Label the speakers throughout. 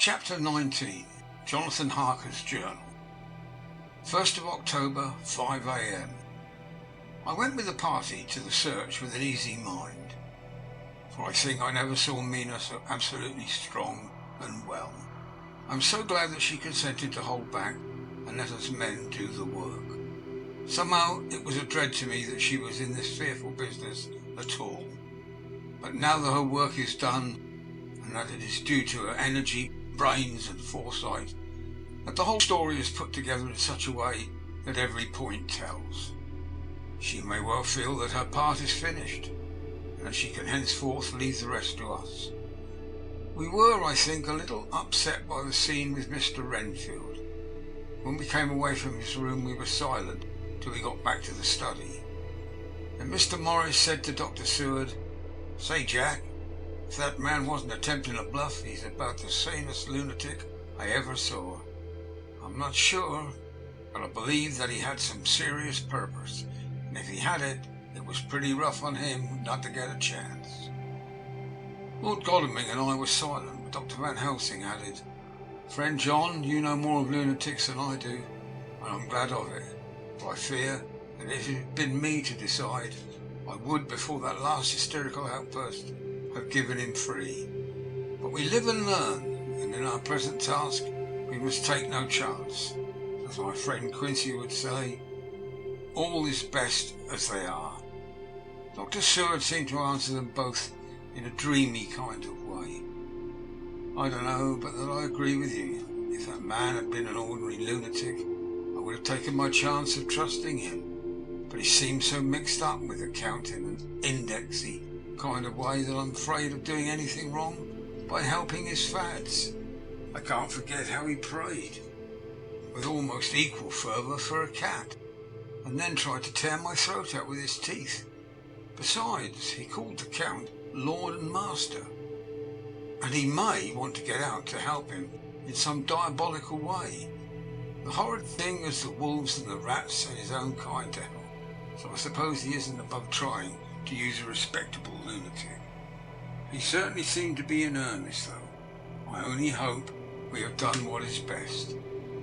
Speaker 1: Chapter 19. Jonathan Harker's Journal. 1st of October, 5 a.m. I went with the party to the search with an easy mind, for I think I never saw Mina so absolutely strong and well. I'm so glad that she consented to hold back and let us men do the work. Somehow it was a dread to me that she was in this fearful business at all. But now that her work is done, and that it is due to her energy, brains and foresight, that the whole story is put together in such a way that every point tells, she may well feel that her part is finished, and that she can henceforth leave the rest to us. We were, I think, a little upset by the scene with Mr. Renfield. When we came away from his room we were silent till we got back to the study. And Mr. Morris said to Dr. Seward, "Say, Jack, if that man wasn't attempting a bluff, he's about the sanest lunatic I ever saw. I'm not sure, but I believe that he had some serious purpose, and if he had it, it was pretty rough on him not to get a chance." Lord Godalming and I were silent, but Dr. Van Helsing added, "Friend John, you know more of lunatics than I do, and I'm glad of it, for I fear that if it had been me to decide, I would, before that last hysterical outburst, have given him free. But we live and learn, and in our present task we must take no chance. As my friend Quincy would say, all is best as they are." Dr. Seward seemed to answer them both in a dreamy kind of way. "I don't know but that I agree with you. If that man had been an ordinary lunatic, I would have taken my chance of trusting him. But he seemed so mixed up with the Count in an indexy kind of way that I'm afraid of doing anything wrong by helping his fads. I can't forget how he prayed, with almost equal fervour, for a cat, and then tried to tear my throat out with his teeth. Besides, he called the Count Lord and Master, and he may want to get out to help him in some diabolical way. The horrid thing is the wolves and the rats and his own kind to help, so I suppose he isn't above trying to use a respectable lunatic. He certainly seemed to be in earnest, though. I only hope we have done what is best.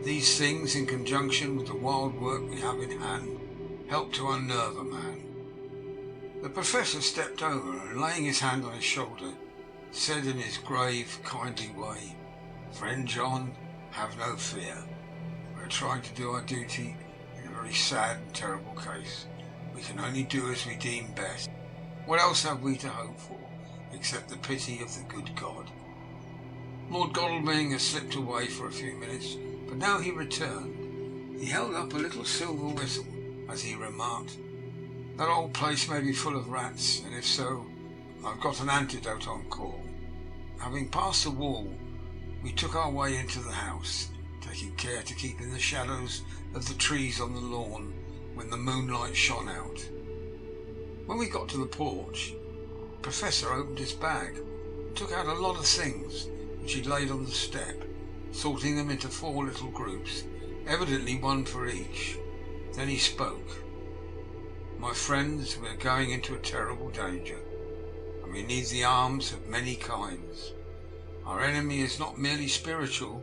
Speaker 1: These things, in conjunction with the wild work we have in hand, help to unnerve a man." The Professor stepped over and, laying his hand on his shoulder, said in his grave, kindly way, "Friend John, have no fear. We are trying to do our duty in a very sad and terrible case. We can only do as we deem best. What else have we to hope for, except the pity of the good God?" Lord Godalming had slipped away for a few minutes, but now he returned. He held up a little silver whistle as he remarked, "That old place may be full of rats, and if so, I've got an antidote on call." Having passed the wall, we took our way into the house, taking care to keep in the shadows of the trees on the lawn when the moonlight shone out. When we got to the porch, the Professor opened his bag and took out a lot of things which he laid on the step, sorting them into 4 little groups, evidently one for each. Then he spoke. "My friends, we are going into a terrible danger, and we need the arms of many kinds. Our enemy is not merely spiritual.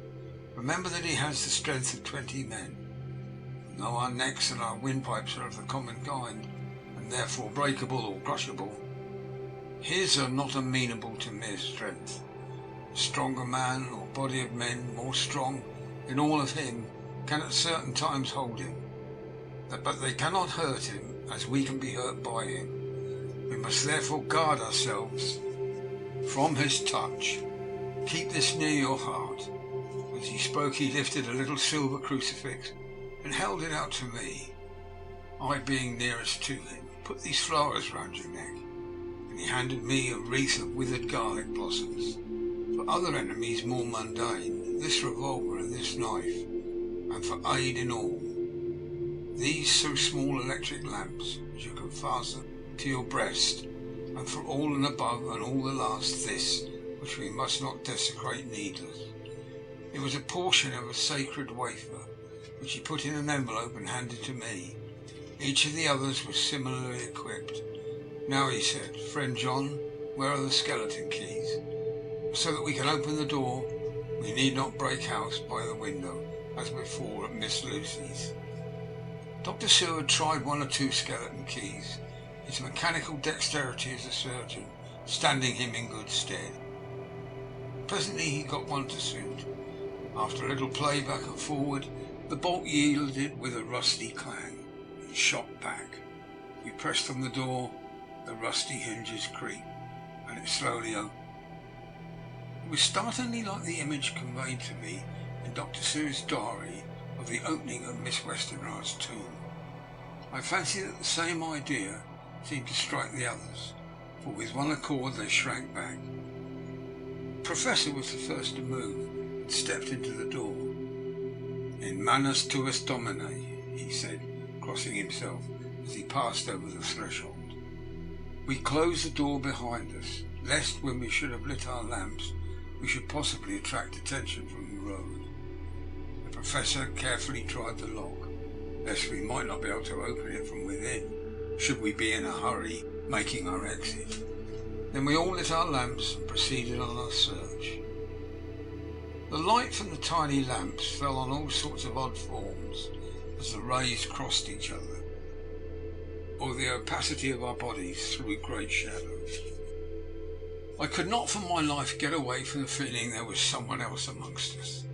Speaker 1: Remember that he has the strength of 20 men. And though our necks and our windpipes are of the common kind, and therefore breakable or crushable, his are not amenable to mere strength. A stronger man, or body of men more strong in all of him, can at certain times hold him, but they cannot hurt him as we can be hurt by him. We must therefore guard ourselves from his touch. Keep this near your heart." As he spoke he lifted a little silver crucifix and held it out to me. I, being nearest to him, "Put these flowers round your neck," and he handed me a wreath of withered garlic blossoms. For other enemies more mundane, this revolver and this knife, and for aid in all, these so small electric lamps which you can fasten to your breast, and for all and above and all the last, this which we must not desecrate needless. It was a portion of a sacred wafer, which he put in an envelope and handed to me. Each of the others was similarly equipped. "Now," he said, "Friend John, where are the skeleton keys, so that we can open the door We need not break house by the window, as before at Miss Lucy's. Dr. Seward tried 1 or 2 skeleton keys, his mechanical dexterity as a surgeon standing him in good stead. Presently he got one to suit. After a little play back and forward, the bolt yielded with a rusty clang. It shot back. We pressed on the door, the rusty hinges creaked, and it slowly opened. It was startlingly like the image conveyed to me in Dr. Seward's diary of the opening of Miss Westenra's tomb. I fancy that the same idea seemed to strike the others, for with one accord they shrank back. The Professor was the first to move and stepped into the door. "In manus tuus domine," he said, crossing himself as he passed over the threshold. We closed the door behind us, lest when we should have lit our lamps we should possibly attract attention from the road. The Professor carefully tried the lock, lest we might not be able to open it from within, should we be in a hurry making our exit. Then we all lit our lamps and proceeded on our search. The light from the tiny lamps fell on all sorts of odd forms as the rays crossed each other, or the opacity of our bodies threw great shadows. I could not for my life get away from the feeling there was someone else amongst us.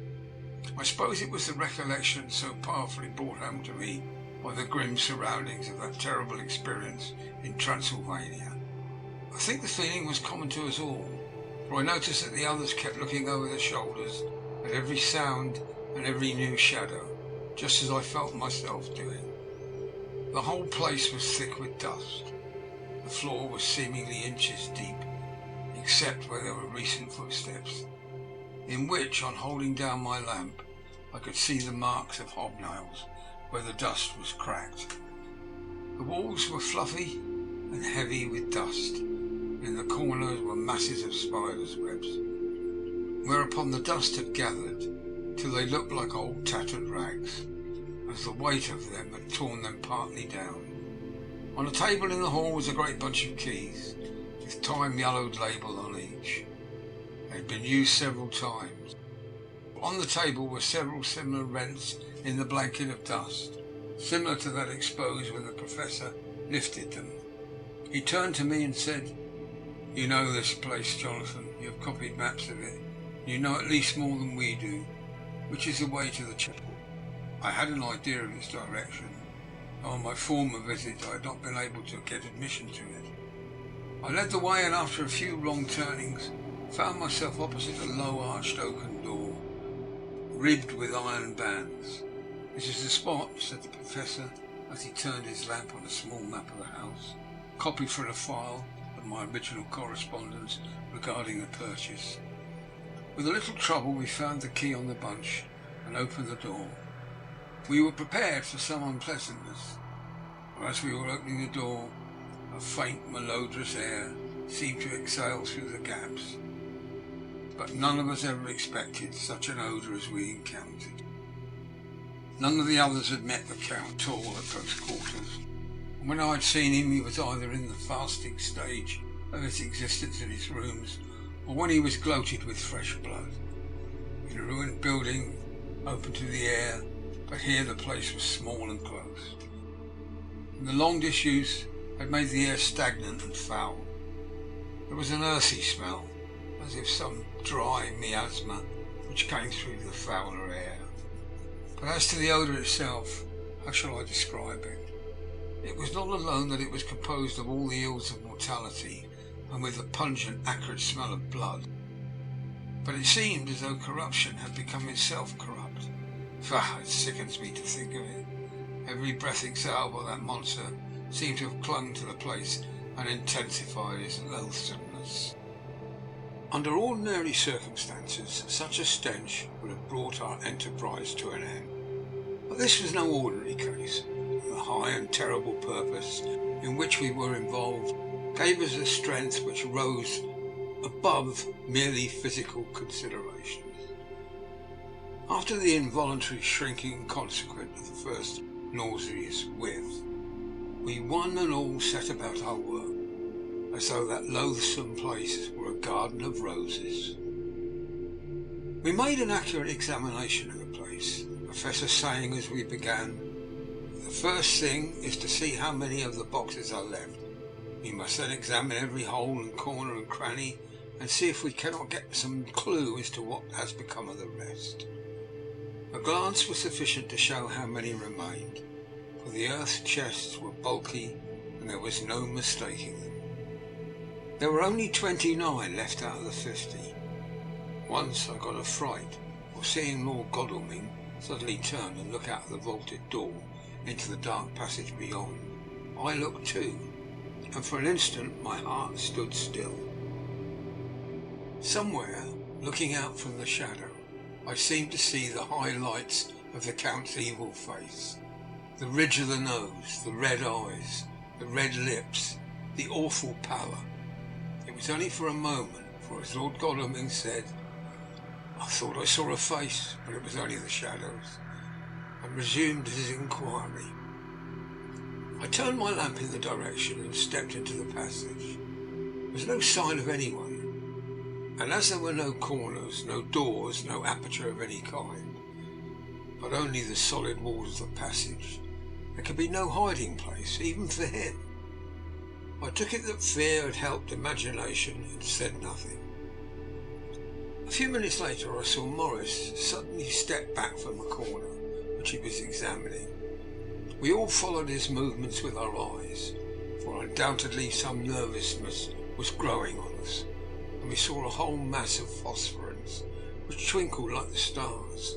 Speaker 1: I suppose it was the recollection so powerfully brought home to me by the grim surroundings of that terrible experience in Transylvania. I think the feeling was common to us all, for I noticed that the others kept looking over their shoulders at every sound and every new shadow, just as I felt myself doing. The whole place was thick with dust. The floor was seemingly inches deep, except where there were recent footsteps, in which, on holding down my lamp, I could see the marks of hobnails where the dust was cracked. The walls were fluffy and heavy with dust. In the corners were masses of spiders' webs, whereupon the dust had gathered till they looked like old tattered rags, as the weight of them had torn them partly down. On a table in the hall was a great bunch of keys, with time-yellowed label on each. They had been used several times. On the table were several similar rents in the blanket of dust, similar to that exposed when the Professor lifted them. He turned to me and said, "You know this place, Jonathan. You have copied maps of it. You know at least more than we do. Which is the way to the chapel?" I had an idea of its direction. On my former visit I had not been able to get admission to it. I led the way, and after a few wrong turnings found myself opposite a low arched oaken door, ribbed with iron bands. "This is the spot," said the Professor, as he turned his lamp on a small map of the house, copied from a file of my original correspondence regarding the purchase. With a little trouble we found the key on the bunch and opened the door. We were prepared for some unpleasantness, for as we were opening the door, a faint malodorous air seemed to exhale through the gaps, but none of us ever expected such an odour as we encountered. None of the others had met the Count at all at close quarters, and when I had seen him he was either in the fasting stage of his existence in his rooms, or when he was gloated with fresh blood. In a ruined building, open to the air, but here the place was small and close, and the long disuse had made the air stagnant and foul. There was an earthy smell, as if some dry miasma which came through the fouler air. But as to the odour itself, how shall I describe it? It was not alone that it was composed of all the ills of mortality, and with the pungent, acrid smell of blood, but it seemed as though corruption had become itself corrupt. Faugh! It sickens me to think of it. Every breath exhaled by that monster seemed to have clung to the place and intensified its loathsomeness. Under ordinary circumstances, such a stench would have brought our enterprise to an end. But this was no ordinary case. The high and terrible purpose in which we were involved gave us a strength which rose above merely physical considerations. After the involuntary shrinking consequent of the first nauseous whiff, we one and all set about our work, as though that loathsome place were a garden of roses. We made an accurate examination of the place, the professor saying as we began, "The first thing is to see how many of the boxes are left. We must then examine every hole and corner and cranny and see if we cannot get some clue as to what has become of the rest." A glance was sufficient to show how many remained, for the earth chests were bulky and there was no mistaking them. There were only 29 left out of the 50. Once I got a fright, for seeing Lord Godalming suddenly turn and look out of the vaulted door into the dark passage beyond. I looked too, and for an instant my heart stood still. Somewhere, looking out from the shadow, I seemed to see the high lights of the Count's evil face, the ridge of the nose, the red eyes, the red lips, the awful pallor. It was only for a moment, for as Lord Godalming said, "I thought I saw a face, but it was only the shadows," and resumed his inquiry. I turned my lamp in the direction and stepped into the passage. There was no sign of anyone, and as there were no corners, no doors, no aperture of any kind, but only the solid walls of the passage, there could be no hiding place, even for him. I took it that fear had helped imagination and said nothing. A few minutes later I saw Morris suddenly step back from a corner which he was examining. We all followed his movements with our eyes, for undoubtedly some nervousness was growing on us, and we saw a whole mass of phosphorescence which twinkled like the stars.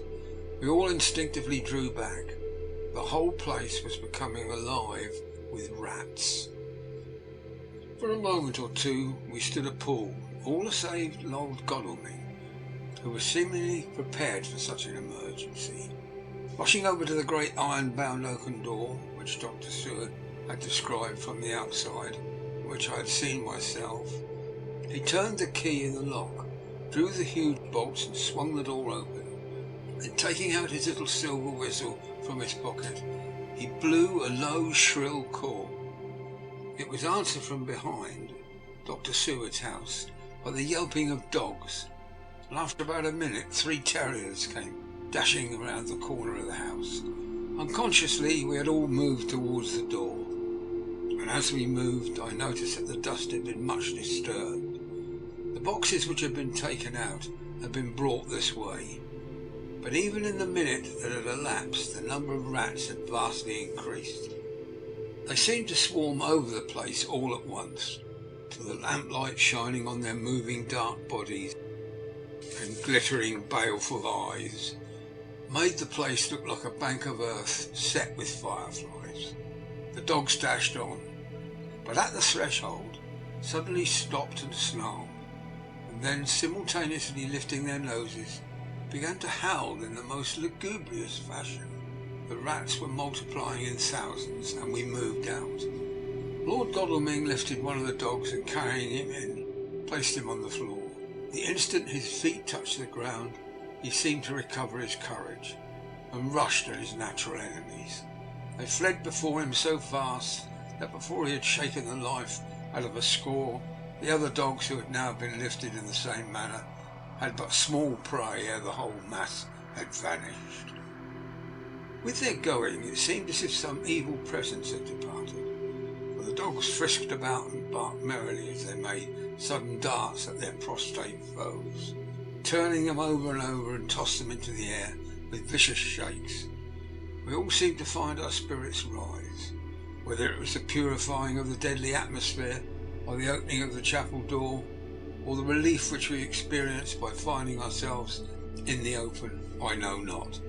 Speaker 1: We all instinctively drew back. The whole place was becoming alive with rats. For a moment or two we stood appalled, all save Lord Godalming, who was seemingly prepared for such an emergency. Rushing over to the great iron-bound oaken door, which Dr. Seward had described from the outside, and which I had seen myself, he turned the key in the lock, drew the huge bolts and swung the door open. Then, taking out his little silver whistle from his pocket, he blew a low, shrill call. It was answered from behind Dr. Seward's house by the yelping of dogs, and after about a minute 3 terriers came dashing around the corner of the house. Unconsciously we had all moved towards the door, and as we moved I noticed that the dust had been much disturbed. The boxes which had been taken out had been brought this way, but even in the minute that had elapsed the number of rats had vastly increased. They seemed to swarm over the place all at once, till the lamplight shining on their moving dark bodies and glittering baleful eyes made the place look like a bank of earth set with fireflies. The dogs dashed on, but at the threshold suddenly stopped and snarled, and then, simultaneously lifting their noses, began to howl in the most lugubrious fashion. The rats were multiplying in thousands, and we moved out. Lord Godalming lifted one of the dogs and, carrying him in, placed him on the floor. The instant his feet touched the ground, he seemed to recover his courage, and rushed at his natural enemies. They fled before him so fast that before he had shaken the life out of a score, the other dogs, who had now been lifted in the same manner, had but small prey ere the whole mass had vanished. With their going, it seemed as if some evil presence had departed, for the dogs frisked about and barked merrily as they made sudden darts at their prostrate foes, turning them over and over, and tossed them into the air with vicious shakes. We all seemed to find our spirits rise, whether it was the purifying of the deadly atmosphere, or the opening of the chapel door, or the relief which we experienced by finding ourselves in the open, I know not.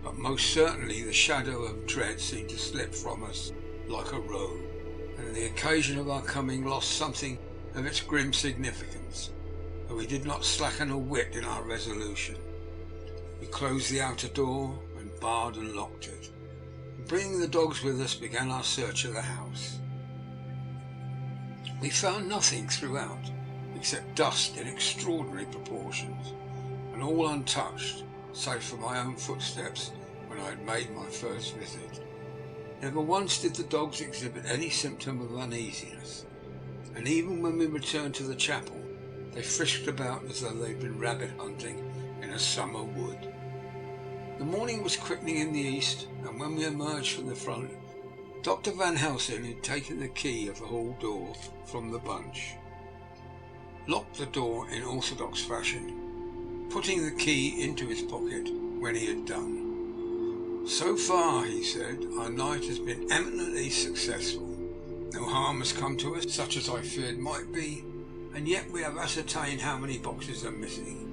Speaker 1: But most certainly the shadow of dread seemed to slip from us like a robe, and the occasion of our coming lost something of its grim significance, though we did not slacken a whit in our resolution. We closed the outer door and barred and locked it, and bringing the dogs with us, began our search of the house. We found nothing throughout except dust in extraordinary proportions, and all untouched, save for my own footsteps when I had made my first visit. Never once did the dogs exhibit any symptom of uneasiness, and even when we returned to the chapel, they frisked about as though they had been rabbit hunting in a summer wood. The morning was quickening in the east, and when we emerged from the front, Dr. Van Helsing had taken the key of the hall door from the bunch, locked the door in orthodox fashion, putting the key into his pocket when he had done. "So far," he said, "our night has been eminently successful. No harm has come to us, such as I feared might be, and yet we have ascertained how many boxes are missing.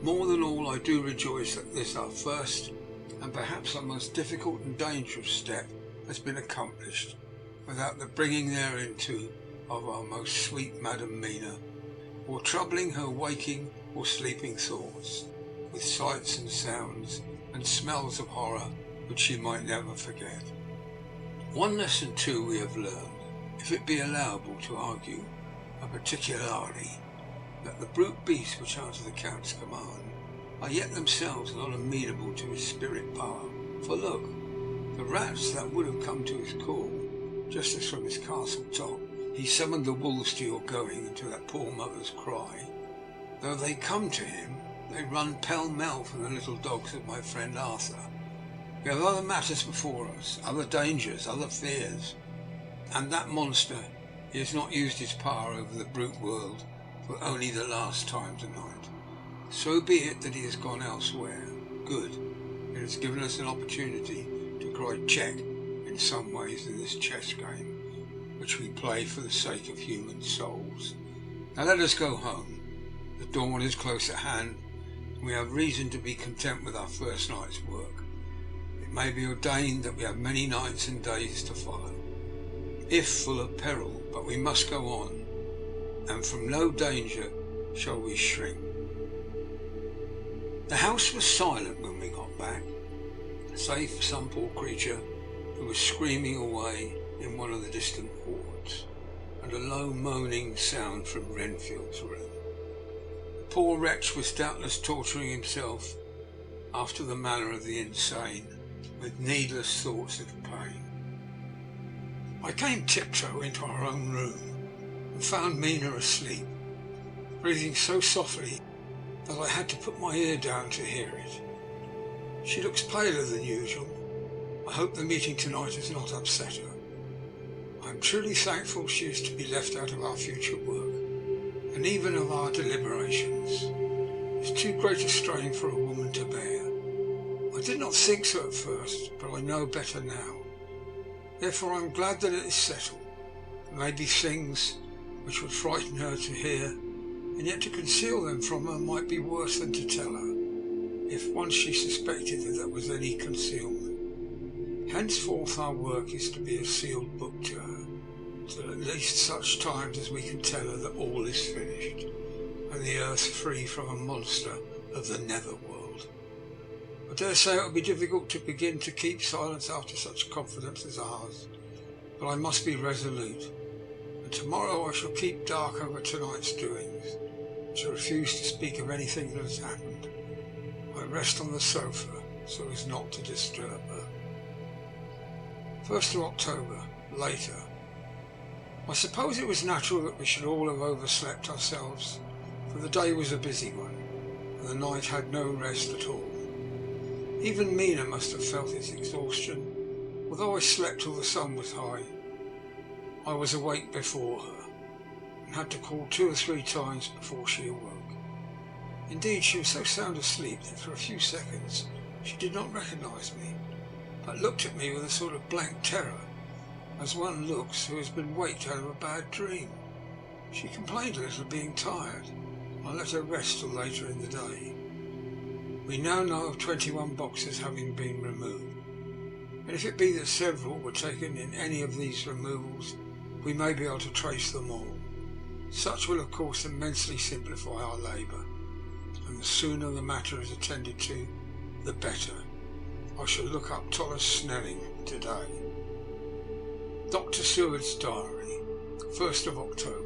Speaker 1: More than all, I do rejoice that this our first, and perhaps our most difficult and dangerous step, has been accomplished, without the bringing thereinto of our most sweet Madam Mina, or troubling her waking or sleeping thoughts, with sights and sounds and smells of horror which she might never forget. One lesson too we have learned, if it be allowable to argue, a particularly, that the brute beasts which are to the Count's command are yet themselves not amenable to his spirit power. For look, the rats that would have come to his call, just as from his castle top he summoned the wolves to your going and to that poor mother's cry, though they come to him, they run pell-mell from the little dogs of my friend Arthur. We have other matters before us, other dangers, other fears, and that monster, he has not used his power over the brute world for only the last time tonight. So be it that he has gone elsewhere. Good. It has given us an opportunity to cry check in some ways in this chess game, which we play for the sake of human souls. Now let us go home. The dawn is close at hand, and we have reason to be content with our first night's work. It may be ordained that we have many nights and days to follow, if full of peril, but we must go on, and from no danger shall we shrink." The house was silent when we got back, save for some poor creature who was screaming away in one of the distant wards, and a low moaning sound from Renfield's room. The poor wretch was doubtless torturing himself, after the manner of the insane, with needless thoughts of pain. I came tiptoe into our own room, and found Mina asleep, breathing so softly that I had to put my ear down to hear it. She looks paler than usual. I hope the meeting tonight has not upset her. I am truly thankful she is to be left out of our future work, and even of our deliberations. It is too great a strain for a woman to bear. I did not think so at first, but I know better now. Therefore I am glad that it is settled. There may be things which would frighten her to hear, and yet to conceal them from her might be worse than to tell her, if once she suspected that there was any concealment. Henceforth our work is to be a sealed book to her, till at least such times as we can tell her that all is finished, and the earth free from a monster of the nether-world. I dare say it will be difficult to begin to keep silence after such confidence as ours, but I must be resolute, and tomorrow I shall keep dark over tonight's doings, and shall refuse to speak of anything that has happened. I rest on the sofa so as not to disturb her. 1st of October, later. I suppose it was natural that we should all have overslept ourselves, for the day was a busy one, and the night had no rest at all. Even Mina must have felt its exhaustion, although I slept till the sun was high. I was awake before her, and had to call 2 or 3 times before she awoke. Indeed, she was so sound asleep that for a few seconds she did not recognise me, but looked at me with a sort of blank terror, as one looks who has been waked out of a bad dream. She complained a little of being tired. I let her rest till later in the day. We now know of 21 boxes having been removed, and if it be that several were taken in any of these removals, we may be able to trace them all. Such will of course immensely simplify our labour, and the sooner the matter is attended to, the better. I shall look up Thomas Snelling today. Dr. Seward's Diary, 1st of October.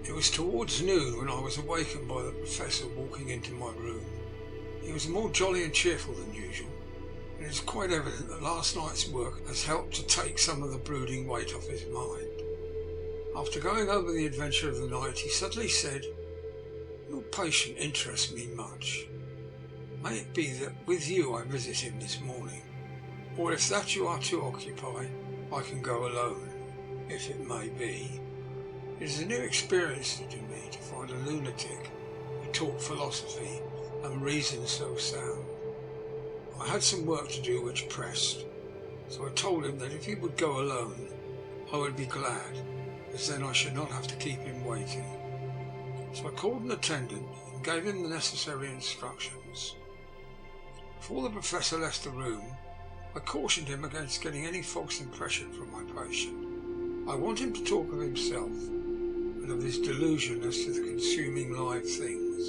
Speaker 1: It was towards noon when I was awakened by the Professor walking into my room. He was more jolly and cheerful than usual, and it is quite evident that last night's work has helped to take some of the brooding weight off his mind. After going over the adventure of the night, he suddenly said, "Your patient interests me much. May it be that with you I visit him this morning, or if that you are too occupied, I can go alone, if it may be. It is a new experience to me to find a lunatic who talked philosophy and reasoned so sound. I had some work to do which pressed, so I told him that if he would go alone, I would be glad, as then I should not have to keep him waiting. So I called an attendant and gave him the necessary instructions. Before the professor left the room, I cautioned him against getting any false impression from my patient. I want him to talk of himself and of his delusion as to the consuming live things.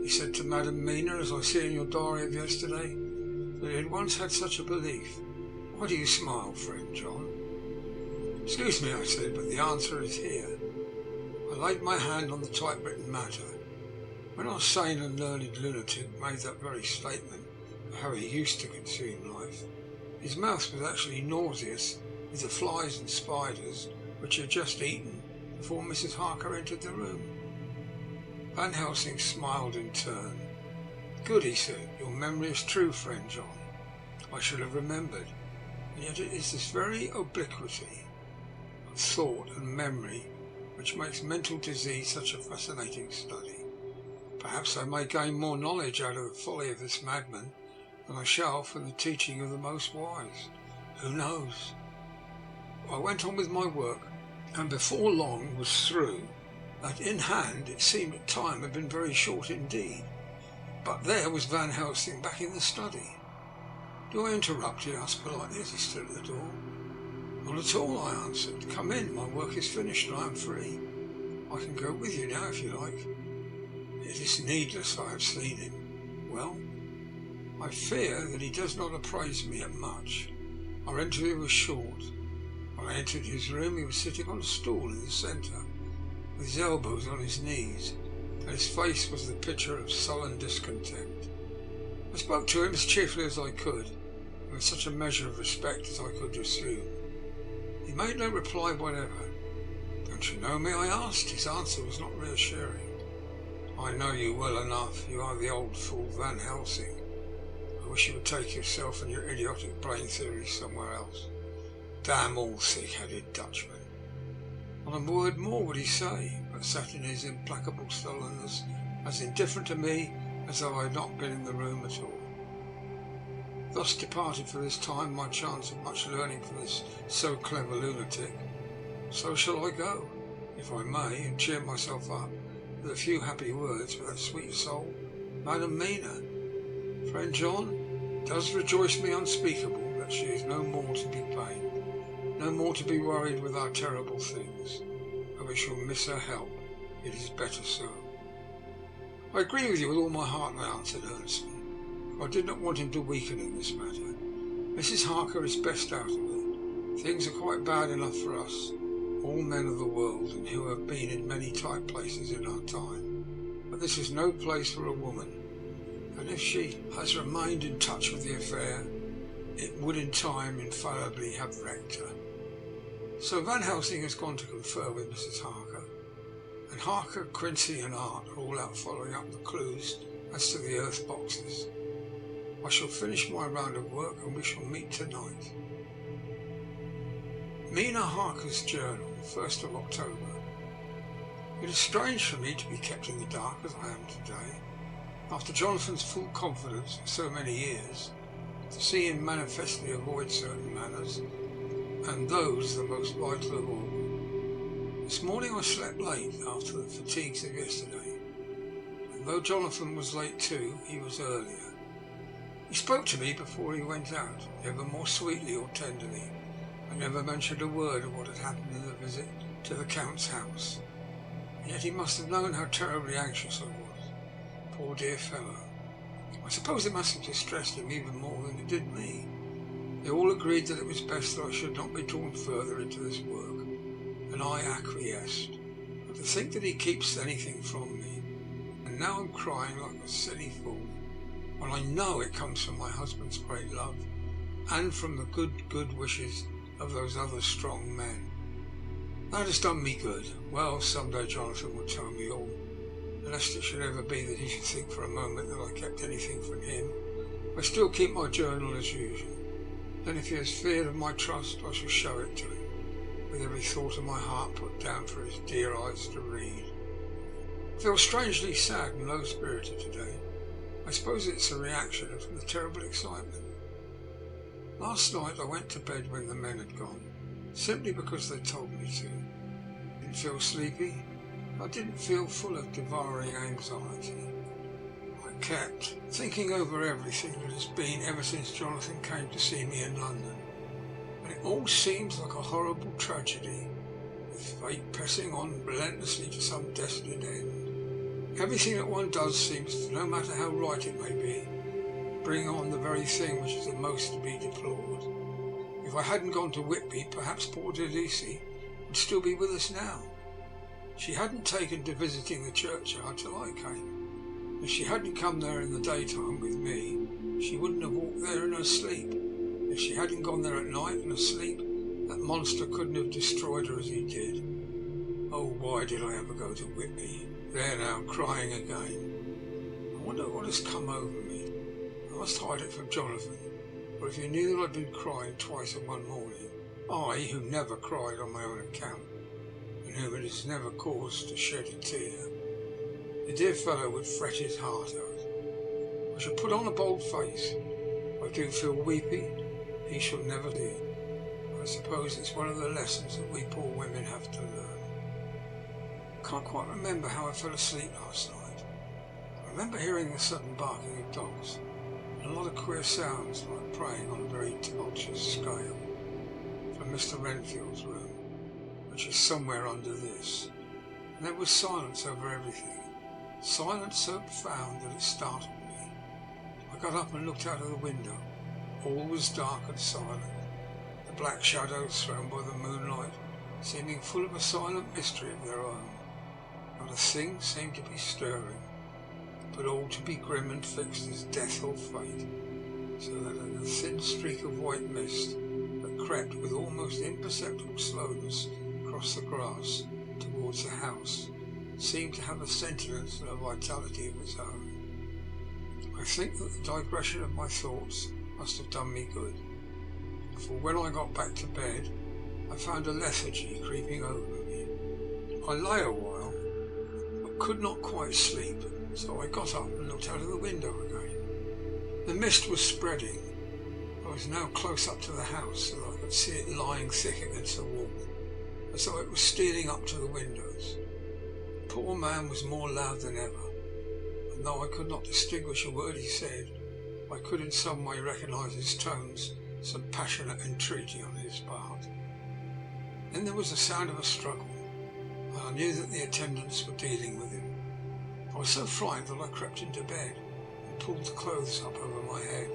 Speaker 1: He said to Madame Mina, as I see in your diary of yesterday, that he had once had such a belief. Why do you smile, friend John? Excuse me, I said, but the answer is here. I laid my hand on the typewritten matter. When our sane and learned lunatic made that very statement of how he used to consume life, his mouth was actually nauseous with the flies and spiders which he had just eaten before Mrs. Harker entered the room. Van Helsing smiled in turn. Good, he said. Your memory is true, friend John. I should have remembered. And yet it is this very obliquity of thought and memory which makes mental disease such a fascinating study. Perhaps I may gain more knowledge out of the folly of this madman than I shall from the teaching of the most wise. Who knows? I went on with my work, and before long was through. That in hand it seemed that time had been very short indeed. But there was Van Helsing back in the study. Do I interrupt? He asked politely as he stood at the door. Not at all, I answered. Come in, my work is finished and I am free. I can go with you now if you like. It is needless, I have seen him. Well, I fear that he does not appraise me at much. Our interview was short. When I entered his room, he was sitting on a stool in the centre, with his elbows on his knees, and his face was the picture of sullen discontent. I spoke to him as cheerfully as I could, and with such a measure of respect as I could assume. He made no reply whatever. Don't you know me? I asked. His answer was not reassuring. I know you well enough. You are the old fool Van Helsing. I wish you would take yourself and your idiotic brain theories somewhere else. Damn all thick-headed Dutchman. Not a word more would he say, but sat in his implacable sullenness, as indifferent to me as though I had not been in the room at all. Thus departed for this time my chance of much learning from this so clever lunatic. So shall I go, if I may, and cheer myself up with a few happy words with that sweet soul, Madame Mina. Friend John, it does rejoice me unspeakable that she is no more to be pained, no more to be worried with our terrible things. Though we shall miss her help, it is better so. I agree with you with all my heart, I answered earnestly. I did not want him to weaken in this matter. Mrs. Harker is best out of it. Things are quite bad enough for us, all men of the world, and who have been in many tight places in our time. But this is no place for a woman, and if she has remained in touch with the affair, it would in time infallibly have wrecked her. So Van Helsing has gone to confer with Mrs. Harker, and Harker, Quincy and Art are all out following up the clues as to the earth boxes. I shall finish my round of work and we shall meet tonight. Mina Harker's journal, 1st of October. It is strange for me to be kept in the dark as I am today, after Jonathan's full confidence for so many years, to see him manifestly avoid certain manners, and those the most vital of all. This morning I slept late after the fatigues of yesterday, and though Jonathan was late too, he was earlier. He spoke to me before he went out, never more sweetly or tenderly, and never mentioned a word of what had happened in the visit to the Count's house. And yet he must have known how terribly anxious I was. Poor dear fellow. I suppose it must have distressed him even more than it did me. They all agreed that it was best that I should not be drawn further into this work, and I acquiesced. But to think that he keeps anything from me, and now I'm crying like a silly fool, when I know it comes from my husband's great love, and from the good wishes of those other strong men. That has done me good. Well, some day Jonathan will tell me all, lest it should ever be that he should think for a moment that I kept anything from him, I still keep my journal as usual. Then if he has feared of my trust, I shall show it to him, with every thought of my heart put down for his dear eyes to read. I feel strangely sad and low-spirited today. I suppose it's a reaction from the terrible excitement. Last night I went to bed when the men had gone, simply because they told me to. I didn't feel sleepy. I didn't feel full of devouring anxiety. I kept thinking over everything that has been ever since Jonathan came to see me in London. And it all seems like a horrible tragedy, with fate pressing on relentlessly to some destined end. Everything that one does seems, no matter how right it may be, bring on the very thing which is the most to be deplored. If I hadn't gone to Whitby, perhaps poor Delisi would still be with us now. She hadn't taken to visiting the churchyard till I came. If she hadn't come there in the daytime with me, she wouldn't have walked there in her sleep. If she hadn't gone there at night and asleep, that monster couldn't have destroyed her as he did. Oh, why did I ever go to Whitby? There now, crying again. I wonder what has come over me. I must hide it from Jonathan, for if he knew that I'd been crying twice in one morning, I, who never cried on my own account, and whom it has never caused to shed a tear, the dear fellow would fret his heart out. I shall put on a bold face. If I do feel weepy, he shall never see it. I suppose it's one of the lessons that we poor women have to learn. I can't quite remember how I fell asleep last night. I remember hearing the sudden barking of dogs, and a lot of queer sounds like praying on a very tumultuous scale, from Mr. Renfield's room, which is somewhere under this. And there was silence over everything, silence so profound that it startled me. I got up and looked out of the window. All was dark and silent, the black shadows thrown by the moonlight seeming full of a silent mystery of their own. Not a thing seemed to be stirring, but all to be grim and fixed as death or fate, so that in a thin streak of white mist that crept with almost imperceptible slowness across the grass towards the house seemed to have a sentience and a vitality of its own. I think that the digression of my thoughts must have done me good, for when I got back to bed I found a lethargy creeping over me. I lay a while, but could not quite sleep, so I got up and looked out of the window again. The mist was spreading. I was now close up to the house, so that I could see it lying thick against the wall, as though it was stealing up to the windows. The poor man was more loud than ever, and though I could not distinguish a word he said, I could in some way recognise his tones, some passionate entreaty on his part. Then there was the sound of a struggle, and I knew that the attendants were dealing with him. I was so frightened that I crept into bed and pulled the clothes up over my head,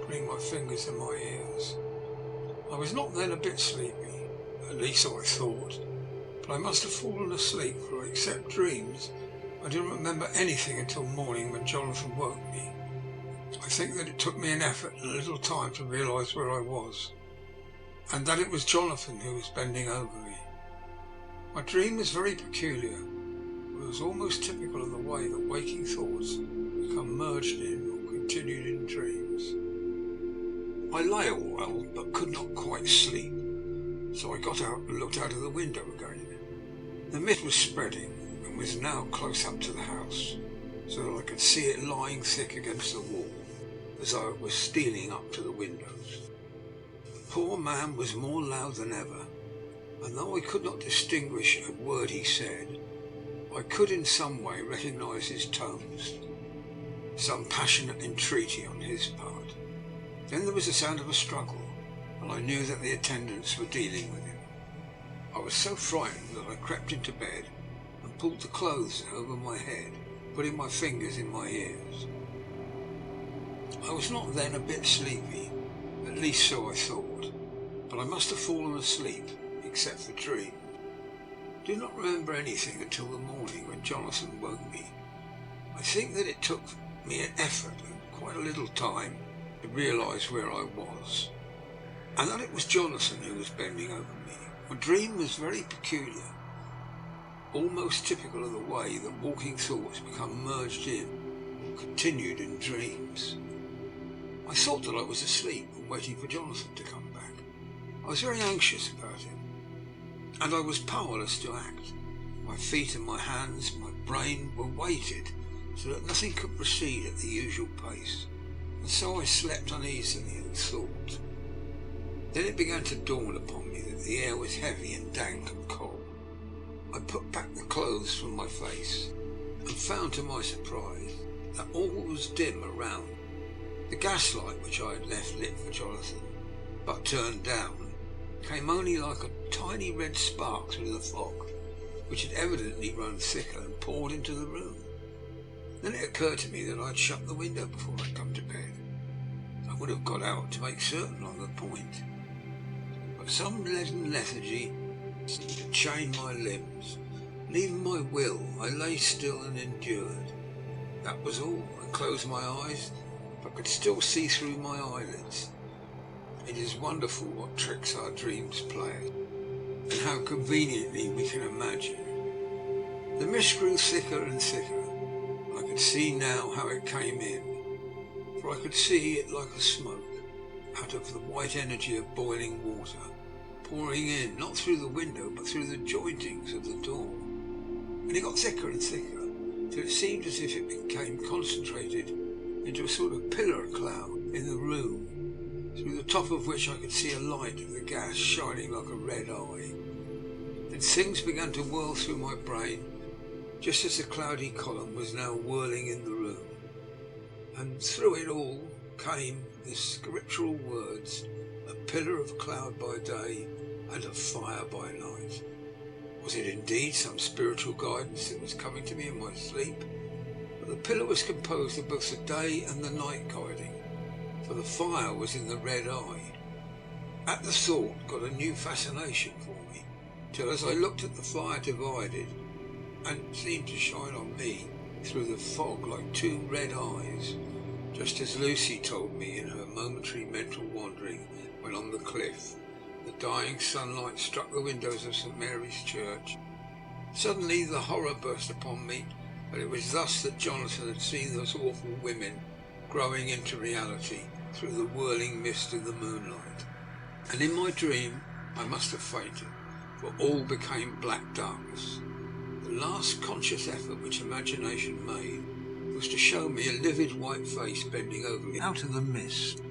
Speaker 1: putting my fingers in my ears. I was not then a bit sleepy, at least so I thought, but I must have fallen asleep, for except dreams, I didn't remember anything until morning when Jonathan woke me. I think that it took me an effort and a little time to realise where I was, and that it was Jonathan who was bending over me. My dream was very peculiar. It was almost typical of the way that waking thoughts become merged in or continued in dreams. I lay a while, but could not quite sleep, so I got out and looked out of the window again. The mist was spreading and was now close up to the house, so that I could see it lying thick against the wall, as though it was stealing up to the windows. The poor man was more loud than ever, and though I could not distinguish a word he said, I could in some way recognise his tones, some passionate entreaty on his part. Then there was the sound of a struggle, and I knew that the attendants were dealing with him. I was so frightened that I crept into bed and pulled the clothes over my head, putting my fingers in my ears. I was not then a bit sleepy, at least so I thought, but I must have fallen asleep, except for dreams. I do not remember anything until the morning when Jonathan woke me. I think that it took me an effort and quite a little time to realise where I was, and that it was Jonathan who was bending over me. My dream was very peculiar. almost typical of the way that waking thoughts become merged in or continued in dreams. I thought that I was asleep and waiting for Jonathan to come back. I was very anxious about him, and I was powerless to act. My feet and my hands, my brain were weighted so that nothing could proceed at the usual pace, and so I slept uneasily and thought. Then it began to dawn upon me that the air was heavy and dank and cold. I put back the clothes from my face and found to my surprise that all was dim around. The gaslight which I had left lit for Jonathan, but turned down, came only like a tiny red spark through the fog, which had evidently grown thicker and poured into the room. Then it occurred to me that I had shut the window before I'd come to bed. I would have got out to make certain on the point, but some leaden lethargy seemed to chain my limbs, and even my will. I lay still and endured. That was all. I closed my eyes, but could still see through my eyelids. It is wonderful what tricks our dreams play, and how conveniently we can imagine. The mist grew thicker and thicker. I could see now how it came in, for I could see it like a smoke out of the white energy of boiling water, pouring in, not through the window, but through the jointings of the door. And it got thicker and thicker, till it seemed as if it became concentrated into a sort of pillar cloud in the room, through the top of which I could see a light of the gas shining like a red eye. Then things began to whirl through my brain, just as the cloudy column was now whirling in the room. And through it all came the scriptural words, a pillar of cloud by day and of fire by night. Was it indeed some spiritual guidance that was coming to me in my sleep? But the pillar was composed of both the day and the night guiding, for the fire was in the red eye. At the thought got a new fascination for me, till as I looked at the fire divided, and seemed to shine on me through the fog like two red eyes, just as Lucy told me in her momentary mental wandering when on the cliff the dying sunlight struck the windows of St. Mary's Church. Suddenly the horror burst upon me, but it was thus that Jonathan had seen those awful women growing into reality through the whirling mist of the moonlight. And in my dream I must have fainted, for all became black darkness. The last conscious effort which imagination made was to show me a livid white face bending over me out of the mist.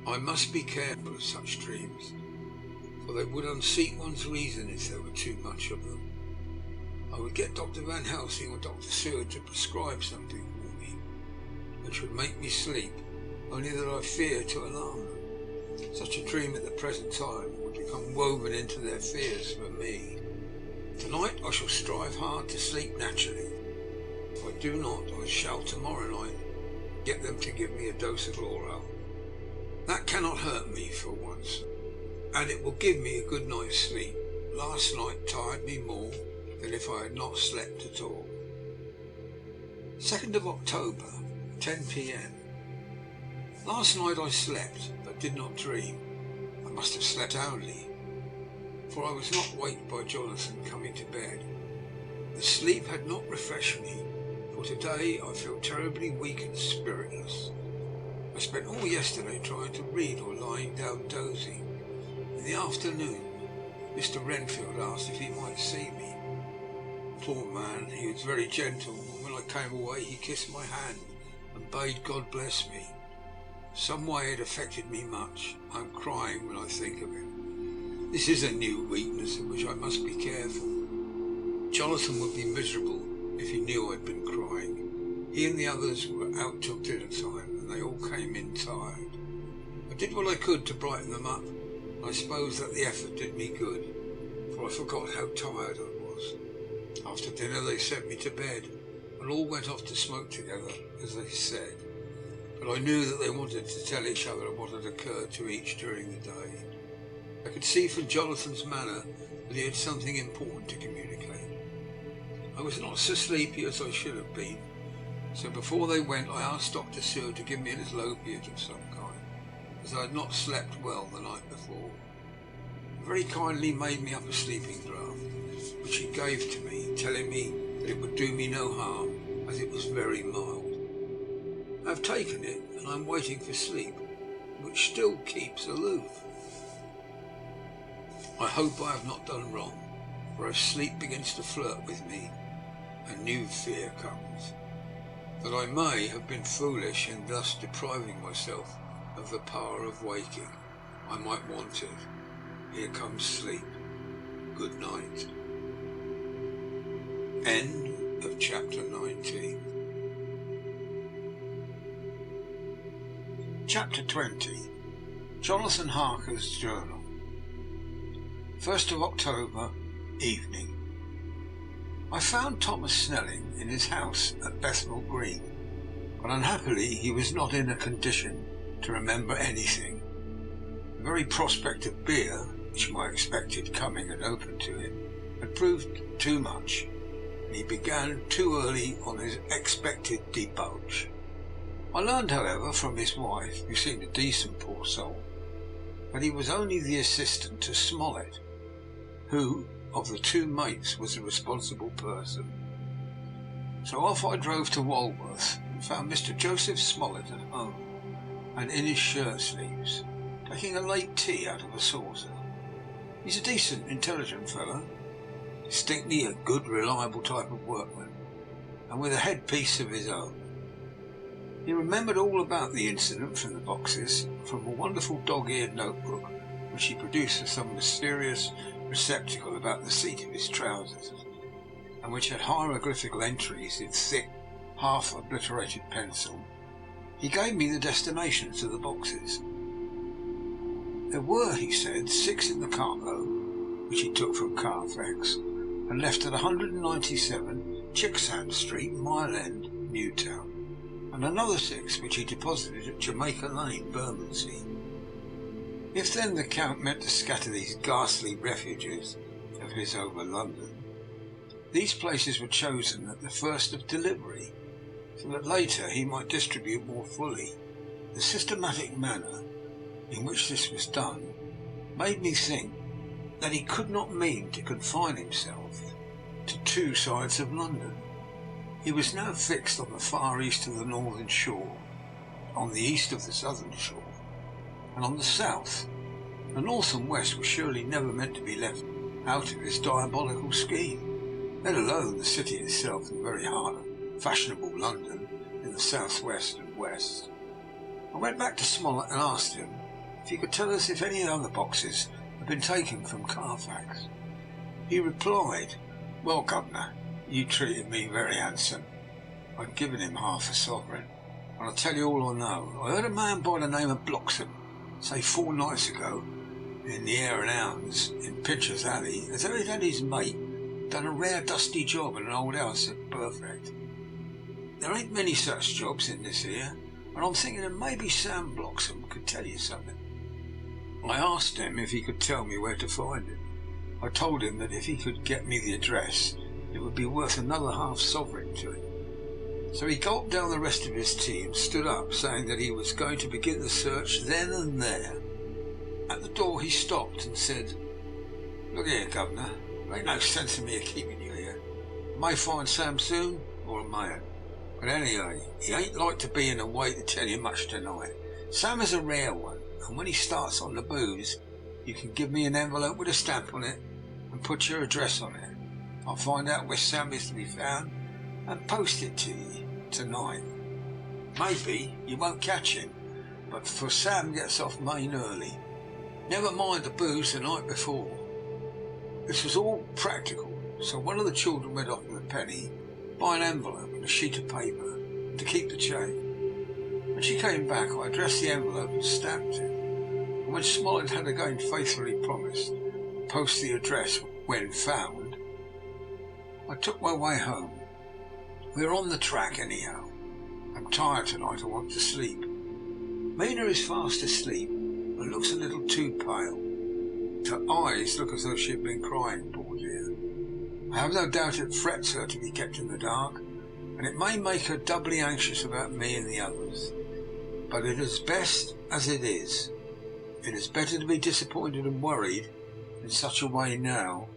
Speaker 1: I must be careful of such dreams, for they would unseat one's reason if there were too much of them. I would get Dr. Van Helsing or Dr. Seward to prescribe something for me, which would make me sleep, only that I feared to alarm them. Such a dream at the present time would become woven into their fears for me. Tonight I shall strive hard to sleep naturally. If I do not, I shall tomorrow night get them to give me a dose of oral. That cannot hurt me for once, and it will give me a good night's sleep. Last night tired me more than if I had not slept at all. 2nd of October, 10 p.m. Last night I slept, but did not dream. I must have slept soundly, for I was not waked by Jonathan coming to bed. The sleep had not refreshed me, for today I feel terribly weak and spiritless. I spent all yesterday trying to read or lying down dozing. In the afternoon, Mr. Renfield asked if he might see me. Poor man, he was very gentle, and when I came away he kissed my hand and bade God bless me. Some way it affected me much. I'm crying when I think of it. This is a new weakness of which I must be careful. Jonathan would be miserable if he knew I'd been crying. He and the others were out till dinner time, and they all came in tired. I did what I could to brighten them up, and I suppose that the effort did me good, for I forgot how tired I was. After dinner they sent me to bed, and all went off to smoke together, as they said. But I knew that they wanted to tell each other what had occurred to each during the day. I could see from Jonathan's manner that he had something important to communicate. I was not so sleepy as I should have been, so before they went I asked Dr. Seward to give me a little opiate of some kind, as I had not slept well the night before. He very kindly made me up a sleeping draught, which he gave to me, telling me that it would do me no harm, as it was very mild. I have taken it, and I am waiting for sleep, which still keeps aloof. I hope I have not done wrong, for as sleep begins to flirt with me, a new fear comes, that I may have been foolish in thus depriving myself of the power of waking. I might want it. Here comes sleep. Good night. End of chapter 19. Chapter 20. Jonathan Harker's Journal. 1st of October, evening. I found Thomas Snelling in his house at Bethnal Green, but unhappily he was not in a condition to remember anything. The very prospect of beer, which I expected coming and open to him, had proved too much, and he began too early on his expected debauch. I learned, however, from his wife, who seemed a decent poor soul, that he was only the assistant to Smollett, who, of the two mates, was the responsible person. So off I drove to Walworth and found Mr. Joseph Smollett at home, and in his shirt sleeves, taking a late tea out of a saucer. He's a decent, intelligent fellow, distinctly a good, reliable type of workman, and with a headpiece of his own. He remembered all about the incident from the boxes, from a wonderful dog-eared notebook which he produced for some mysterious receptacle about the seat of his trousers, and which had hieroglyphical entries in thick, half-obliterated pencil. He gave me the destinations of the boxes. There were, he said, 6 in the cargo, which he took from Carfax, and left at 197 Chicksand Street, Mile End, Newtown, and another 6 which he deposited at Jamaica Lane, Bermondsey. If then the Count meant to scatter these ghastly refuges of his over London, these places were chosen at the first of delivery, so that later he might distribute more fully. The systematic manner in which this was done made me think that he could not mean to confine himself to 2 sides of London. He was now fixed on the far east of the northern shore, on the east of the southern shore, and on the south. The north and west were surely never meant to be left out of his diabolical scheme, let alone the city itself in the very heart of fashionable London in the south-west and west. I went back to Smollett and asked him if he could tell us if any other boxes had been taken from Carfax. He replied, "Well, governor, you treated me very handsome. I'd given him half a sovereign, and I'll tell you all I know. I heard a man by the name of Bloxham say 4 nights ago, in the Hare and Hounds in Pincher's Alley, as though he'd had his mate done a rare dusty job in an old house at Perfect. There ain't many such jobs in this here, and I'm thinking that maybe Sam Bloxham could tell you something." I asked him if he could tell me where to find it. I told him that if he could get me the address, it would be worth another half sovereign to him. So he gulped down the rest of his tea and stood up, saying that he was going to begin the search then and there. At the door he stopped and said, "Look here, governor, there ain't no sense in me keeping you here. I may find Sam soon, or I mayn't. But anyway, he ain't like to be in a way to tell you much tonight. Sam is a rare one, and when he starts on the booze, you can give me an envelope with a stamp on it and put your address on it. I'll find out where Sam is to be found and post it to you tonight. Maybe you won't catch him, but for Sam gets off main early. Never mind the booze the night before." This was all practical, so one of the children went off with a penny, buy an envelope and a sheet of paper, and to keep the change. When she came back, I addressed the envelope and stamped it, and when Smollett had again faithfully promised to post the address when found, I took my way home. We are on the track anyhow. I'm tired tonight, I want to sleep. Mina is fast asleep, and looks a little too pale. Her eyes look as though she had been crying, poor dear. I have no doubt it frets her to be kept in the dark, and it may make her doubly anxious about me and the others. But it is best as it is. It is better to be disappointed and worried in such a way now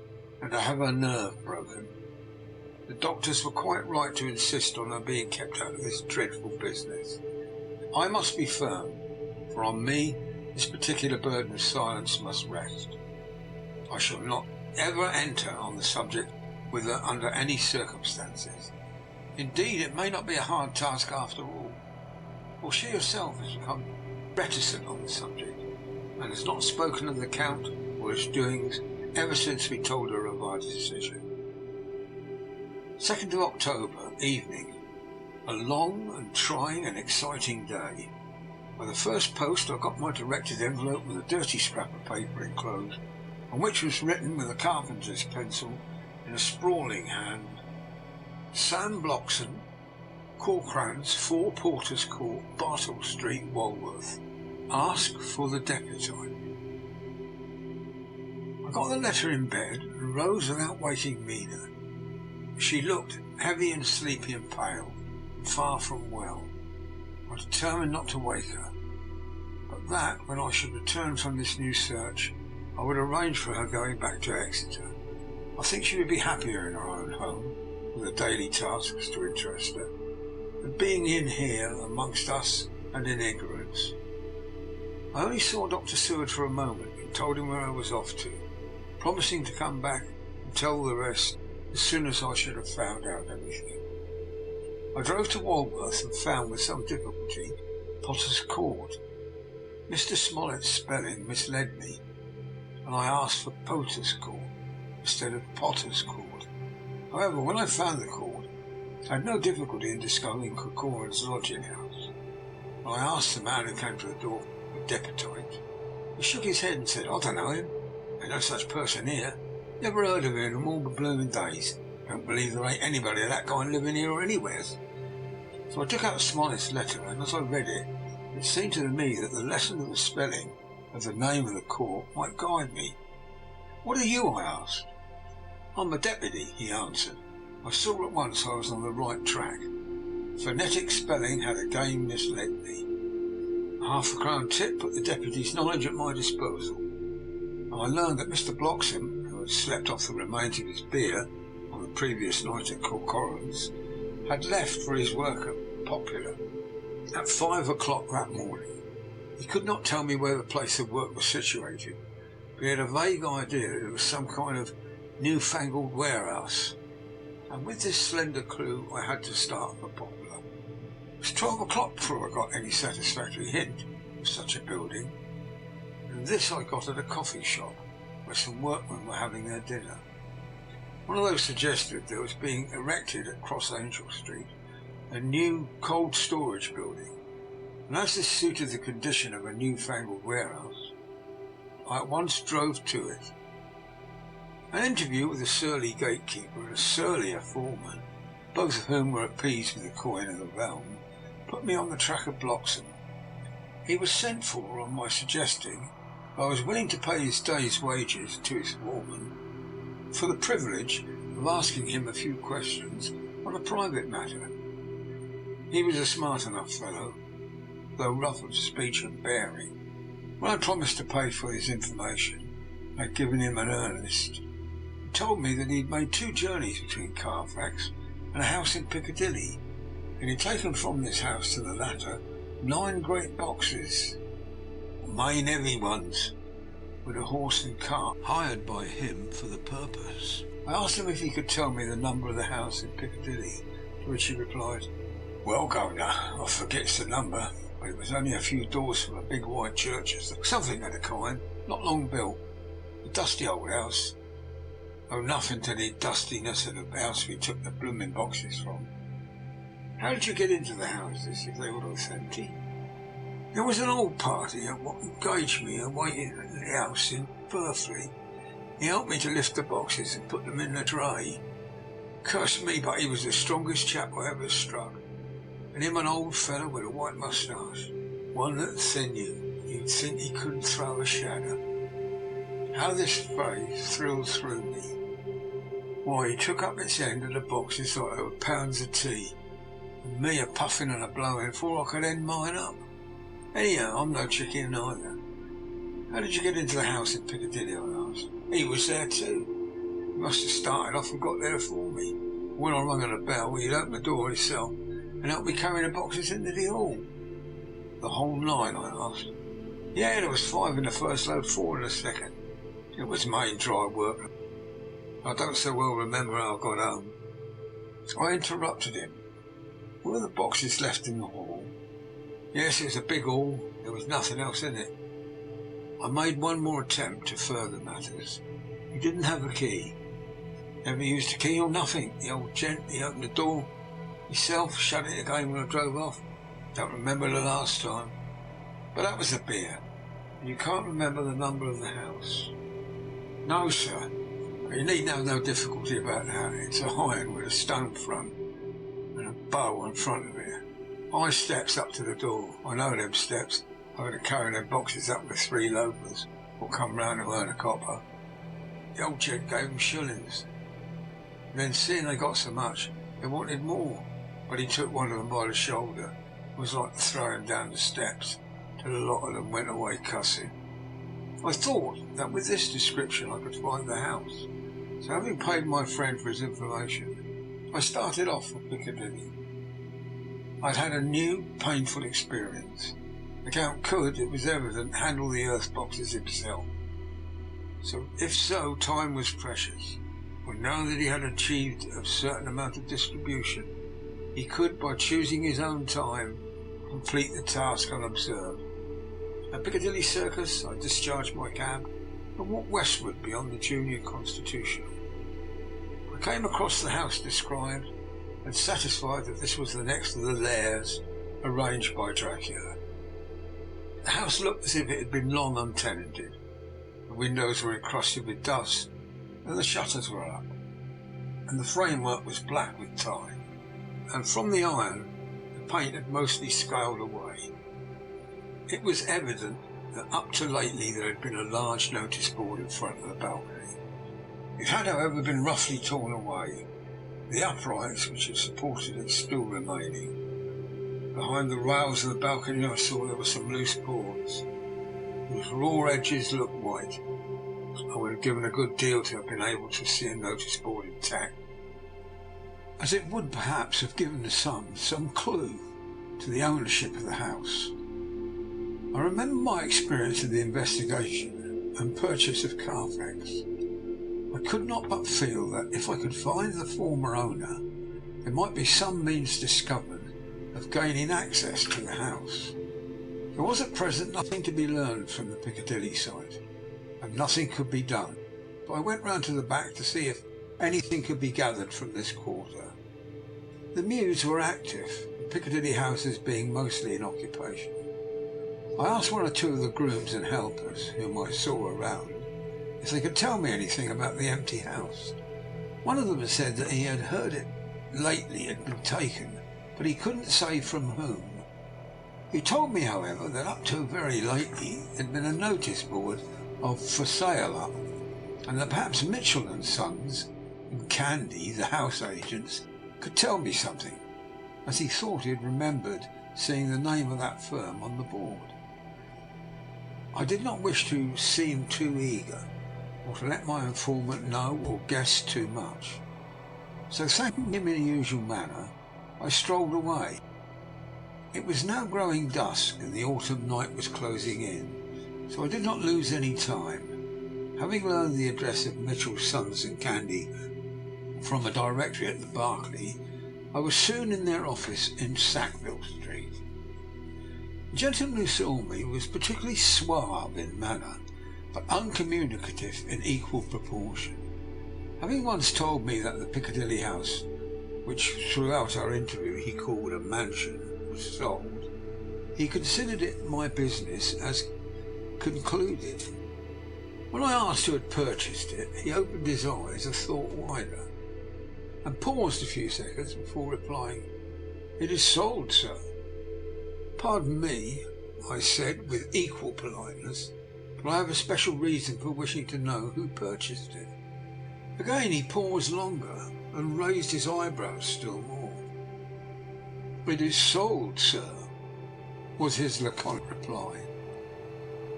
Speaker 1: and to have her nerve broken. The doctors were quite right to insist on her being kept out of this dreadful business. I must be firm, for on me this particular burden of silence must rest. I shall not ever enter on the subject with her under any circumstances. Indeed, it may not be a hard task after all, for she herself has become reticent on the subject, and has not spoken of the Count or his doings ever since we told her of our decision. 2nd of October, evening. A long and trying and exciting day. By the first post I got my directed envelope with a dirty scrap of paper enclosed, on which was written with a carpenter's pencil in a sprawling hand, Sam Bloxham, Corcrans, 4 Porter's Court, Bartle Street, Walworth. Ask for the deputy. I got the letter in bed and rose without waking Mina. She looked heavy and sleepy and pale, and far from well. I determined not to wake her, but that, when I should return from this new search, I would arrange for her going back to Exeter. I think she would be happier in her own home, with the daily tasks to interest her, than being in here amongst us and in ignorance. I only saw Dr. Seward for a moment and told him where I was off to, promising to come back and tell the rest as soon as I should have found out everything. I drove to Walworth and found with some difficulty Potter's Court. Mr. Smollett's spelling misled me, and I asked for Potter's Court instead of Potter's Court. However, when I found the court, I had no difficulty in discovering Corcoran's lodging house. When I asked the man who came to the door for deputite, he shook his head and said, "I don't know him. There's no such person here. Never heard of him in all the blooming days. Don't believe there ain't anybody of that kind living here or anywhere." So I took out Smollett's letter, and as I read it, it seemed to me that the lesson of the spelling of the name of the court might guide me. "What are you?" I asked. "I'm a deputy," he answered. I saw at once I was on the right track. Phonetic spelling had again misled me. A half-a-crown tip put the deputy's knowledge at my disposal, and I learned that Mr. Bloxham, who had slept off the remains of his beer on the previous night at Corcoran's, had left for his work at Popular at 5 o'clock that morning. He could not tell me where the place of work was situated, but he had a vague idea that it was some kind of newfangled warehouse, and with this slender clue I had to start for Popular. It was 12 o'clock before I got any satisfactory hint of such a building, and this I got at a coffee shop where some workmen were having their dinner. One of those suggested there was being erected at Cross Angel Street a new cold storage building, and as this suited the condition of a newfangled warehouse, I at once drove to it. An interview with a surly gatekeeper and a surlier foreman, both of whom were appeased with the coin of the realm, put me on the track of Bloxham. He was sent for on my suggesting I was willing to pay his day's wages to his foreman for the privilege of asking him a few questions on a private matter. He was a smart enough fellow, though rough of speech and bearing. When I promised to pay for his information, I had given him an earnest. He told me that he had made 2 journeys between Carfax and a house in Piccadilly, and he had taken from this house to the latter 9 great boxes, main heavy ones, with a horse and cart hired by him for the purpose. I asked him if he could tell me the number of the house in Piccadilly, to which he replied, "Well, Governor, I forgets the number, but it was only a few doors from a big white church, something of the kind, not long built. A dusty old house, though nothing to the dustiness of the house we took the blooming boxes from." "How did you get into the houses, if they were both empty?" "There was an old party what engaged me waiting at the house in Burfleet. He helped me to lift the boxes and put them in the dray. Curse me, but he was the strongest chap I ever struck. And him an old fellow with a white moustache, one that thin you'd think he couldn't throw a shadow." How this phrase thrilled through me. Why, he took up its end of the boxes like they were pounds of tea, and me a puffing and a blowing before I could end mine up. Anyhow, I'm no chicken either. "How did you get into the house in Piccadilly?" I asked. "He was there too." He must have started off and got there for me. When I rang on the bell, he'd open the door himself and help me carry the boxes into the hall. The whole 9, I asked. Yeah, there was 5 in the first load, 4 in the second. It was main dry work. I don't so well remember how I got home. So I interrupted him. Were the boxes left in the hall? Yes, it was a big hall. There was nothing else in it. I made one more attempt to further matters. He didn't have a key. Never used a key or nothing. The old gent, he opened the door himself, shut it again when I drove off. Don't remember the last time. But that was the beer. And you can't remember the number of the house? No, sir. You need have no difficulty about that. It's a iron with a stone front and a bow on front of it. High steps up to the door. I know them steps. I had to carry them boxes up with 3 loafers or come round and earn a copper. The old gent gave them shillings. And then seeing they got so much, they wanted more. But he took one of them by the shoulder. It was like to throw him down the steps, till a lot of them went away cussing. I thought that with this description I could find the house. So having paid my friend for his information, I started off for Piccadilly. I'd had a new, painful experience. The Count could, it was evident, handle the earth boxes himself. So, if so, time was precious. For now that he had achieved a certain amount of distribution, he could, by choosing his own time, complete the task unobserved. At Piccadilly Circus, I discharged my cab and walked westward beyond the Junior Constitutional. I came across the house described and satisfied that this was the next of the lairs arranged by Dracula. The house looked as if it had been long untenanted. The windows were encrusted with dust and the shutters were up, and the framework was black with time, and from the iron the paint had mostly scaled away. It was evident that up to lately there had been a large notice board in front of the balcony. It had, however, been roughly torn away, the uprights which had supported it still remaining. Behind the rails of the balcony I saw there were some loose boards, whose raw edges looked white. I would have given a good deal to have been able to see a notice board intact, as it would perhaps have given the son some clue to the ownership of the house. I remember my experience of the investigation and purchase of Carfax. I could not but feel that if I could find the former owner, there might be some means discovered of gaining access to the house. There was at present nothing to be learned from the Piccadilly site, and nothing could be done, but I went round to the back to see if anything could be gathered from this quarter. The mews were active, the Piccadilly houses being mostly in occupation. I asked 1 or 2 of the grooms and helpers, whom I saw around, if they could tell me anything about the empty house. One of them said that he had heard it lately had been taken, but he couldn't say from whom. He told me, however, that up to very lately there had been a notice board of for sale up, and that perhaps Mitchell and Sons and Candy, the house agents, could tell me something, as he thought he had remembered seeing the name of that firm on the board. I did not wish to seem too eager, or to let my informant know or guess too much. So, thanking him in the usual manner, I strolled away. It was now growing dusk, and the autumn night was closing in, so I did not lose any time. Having learned the address of Mitchell, Sons and Candy from a directory at the Berkeley, I was soon in their office in Sackville Street. The gentleman who saw me was particularly suave in manner, but uncommunicative in equal proportion. Having once told me that the Piccadilly house, which throughout our interview he called a mansion, was sold, he considered it my business as concluded. When I asked who had purchased it, he opened his eyes a thought wider, and paused a few seconds before replying, "It is sold, sir." "Pardon me," I said with equal politeness, "but I have a special reason for wishing to know who purchased it." Again he paused longer, and raised his eyebrows still more. "It is sold, sir," was his laconic reply.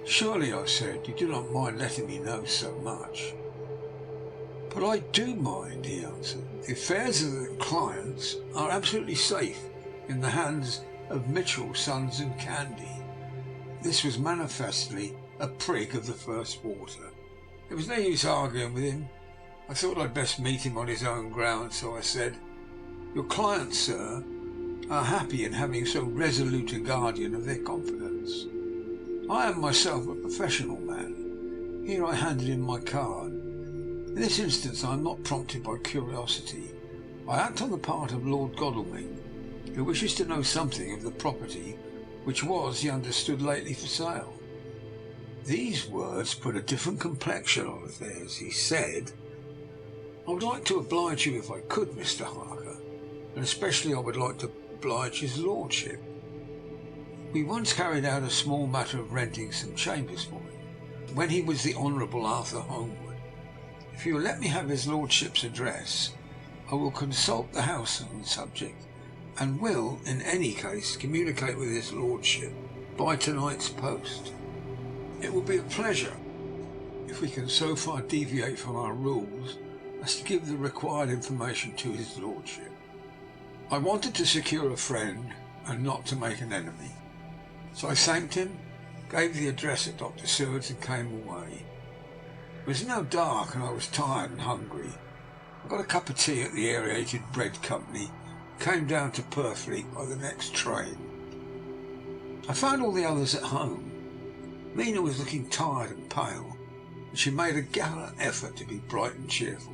Speaker 1: "Surely," I said, "you do not mind letting me know so much?" "But "But I do mind," he answered. "The affairs of the clients are absolutely safe in the hands of Mitchell, Sons and Candy." This was manifestly a prig of the first water. There was no use arguing with him. I thought I'd best meet him on his own ground, so I said, "Your clients, sir, are happy in having so resolute a guardian of their confidence. I am myself a professional man." Here I handed him my card. "In this instance I am not prompted by curiosity. I act on the part of Lord Godalming, who wishes to know something of the property which was, he understood, lately for sale." These words put a different complexion on affairs. He said, "I would like to oblige you if I could, Mr. Harker, and especially I would like to oblige his lordship. We once carried out a small matter of renting some chambers for him, when he was the Honourable Arthur Holmwood. If you will let me have his lordship's address, I will consult the house on the subject, and will, in any case, communicate with his lordship by tonight's post. It will be a pleasure if we can so far deviate from our rules as to give the required information to his lordship." I wanted to secure a friend and not to make an enemy, so I thanked him, gave the address at Dr. Seward's, and came away. It was now dark, and I was tired and hungry. I got a cup of tea at the Aerated Bread Company, and came down to Purfleet by the next train. I found all the others at home. Mina was looking tired and pale, but she made a gallant effort to be bright and cheerful.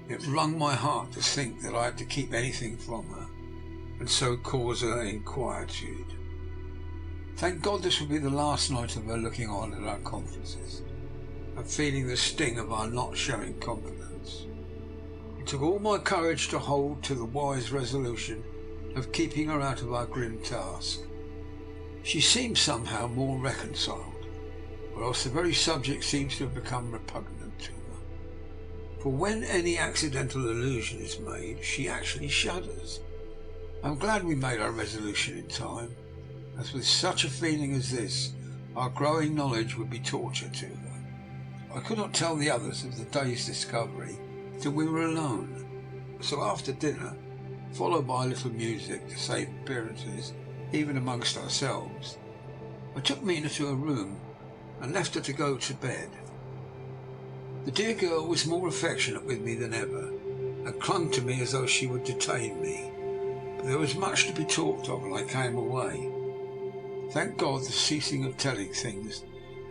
Speaker 1: It wrung my heart to think that I had to keep anything from her, and so cause her inquietude. Thank God this would be the last night of her looking on at our conferences, and feeling the sting of our not showing confidence. It took all my courage to hold to the wise resolution of keeping her out of our grim task. She seemed somehow more reconciled, or else the very subject seems to have become repugnant to her. For when any accidental allusion is made, she actually shudders. I am glad we made our resolution in time, as with such a feeling as this, our growing knowledge would be torture to her. I could not tell the others of the day's discovery till we were alone, so after dinner, followed by a little music to save appearances, even amongst ourselves, I took Mina to her room and left her to go to bed. The dear girl was more affectionate with me than ever, and clung to me as though she would detain me. But there was much to be talked of, and I came away. Thank God the ceasing of telling things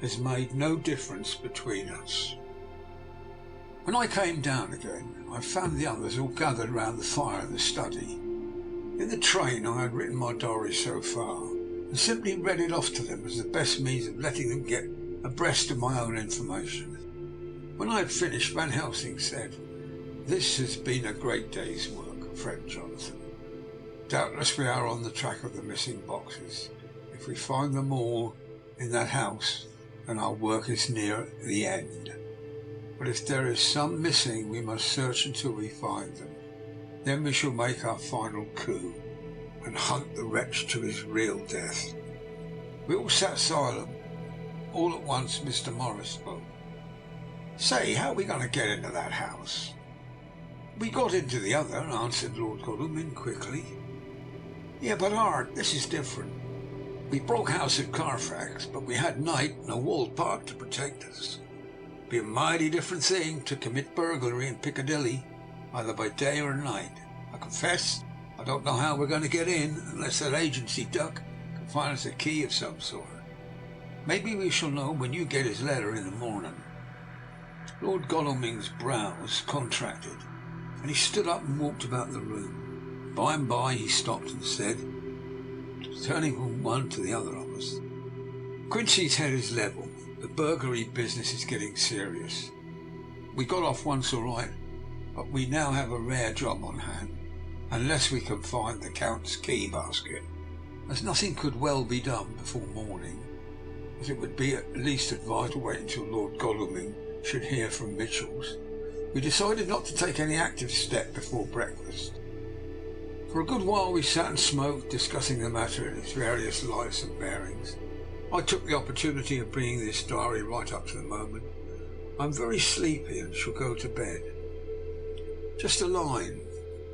Speaker 1: has made no difference between us. When I came down again, I found the others all gathered round the fire in the study. In the train I had written my diary so far, and simply read it off to them as the best means of letting them get abreast of my own information. When I had finished, Van Helsing said, "This has been a great day's work, friend Jonathan. Doubtless we are on the track of the missing boxes. If we find them all in that house, then our work is near the end. But if there is some missing, we must search until we find them. Then we shall make our final coup, and hunt the wretch to his real death." We all sat silent. All at once Mr. Morris spoke. "Say, how are we going to get into that house?" "We got into the other," answered Lord Godalming quickly. "Yeah, but Art, this is different. We broke house at Carfax, but we had night and a walled park to protect us. Be a mighty different thing to commit burglary in Piccadilly, either by day or night. I confess I don't know how we're going to get in, unless that agency duck can find us a key of some sort. Maybe we shall know when you get his letter in the morning." Lord Godalming's brows contracted, and he stood up and walked about the room. By and by he stopped and said, turning from one to the other of us, "Quincy's head is level. The burglary business is getting serious. We got off once all right, but we now have a rare job on hand, unless we can find the Count's key basket. As nothing could well be done before morning, as it would be at least advised to wait until Lord Godalming should hear from Mitchell's, we decided not to take any active step before breakfast. For a good while we sat and smoked, discussing the matter in its various lights and bearings. I took the opportunity of bringing this diary right up to the moment. I'm very sleepy and shall go to bed. Just a line.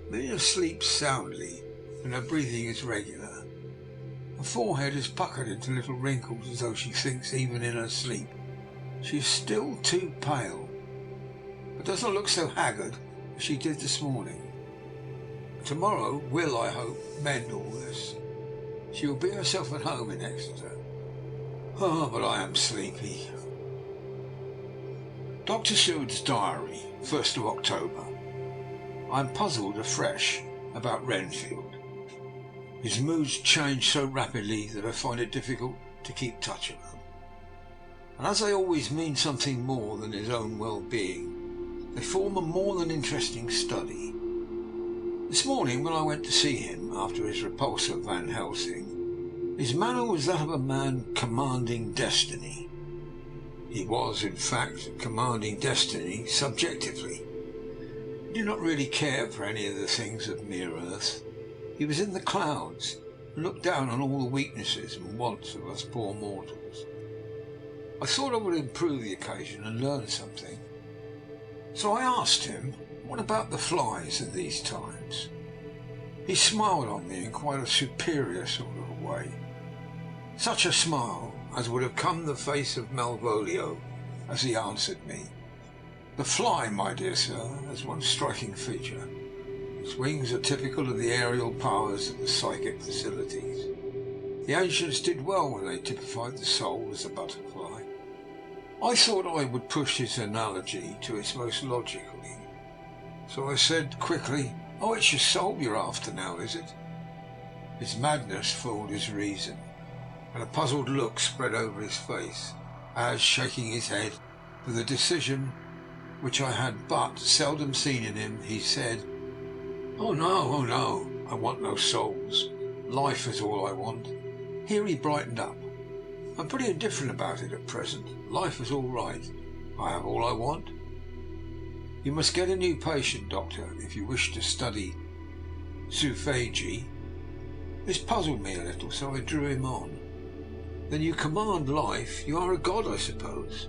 Speaker 1: Mina sleeps soundly and her breathing is regular. Her forehead is puckered into little wrinkles as though she thinks even in her sleep. She is still too pale, but does not look so haggard as she did this morning. Tomorrow will, I hope, mend all this. She will be herself at home in Exeter. Oh, but I am sleepy. Dr. Seward's diary, 1st of October. I am puzzled afresh about Renfield. His moods change so rapidly that I find it difficult to keep touch of them. And as they always mean something more than his own well-being, they form a more than interesting study. This morning, when I went to see him after his repulse at Van Helsing, his manner was that of a man commanding destiny. He was, in fact, commanding destiny subjectively. He did not really care for any of the things of mere earth. He was in the clouds and looked down on all the weaknesses and wants of us poor mortals. I thought I would improve the occasion and learn something. So I asked him, what about the flies at these times? He smiled on me in quite a superior sort of a way. Such a smile as would have come the face of Malvolio as he answered me. The fly, my dear sir, has one striking feature. Its wings are typical of the aerial powers of the psychic facilities. The ancients did well when they typified the soul as a butterfly. I thought I would push his analogy to its most logically. So I said quickly, "Oh, it's your soul you're after now, is it?" His madness fooled his reason, and a puzzled look spread over his face, as, shaking his head with a decision which I had but seldom seen in him, he said, oh no, I want no souls. Life is all I want." Here he brightened up. "I'm pretty indifferent about it at present. Life is all right. I have all I want. You must get a new patient, doctor, if you wish to study zoophagy." This puzzled me a little, so I drew him on. "Then you command life. You are a god, I suppose?"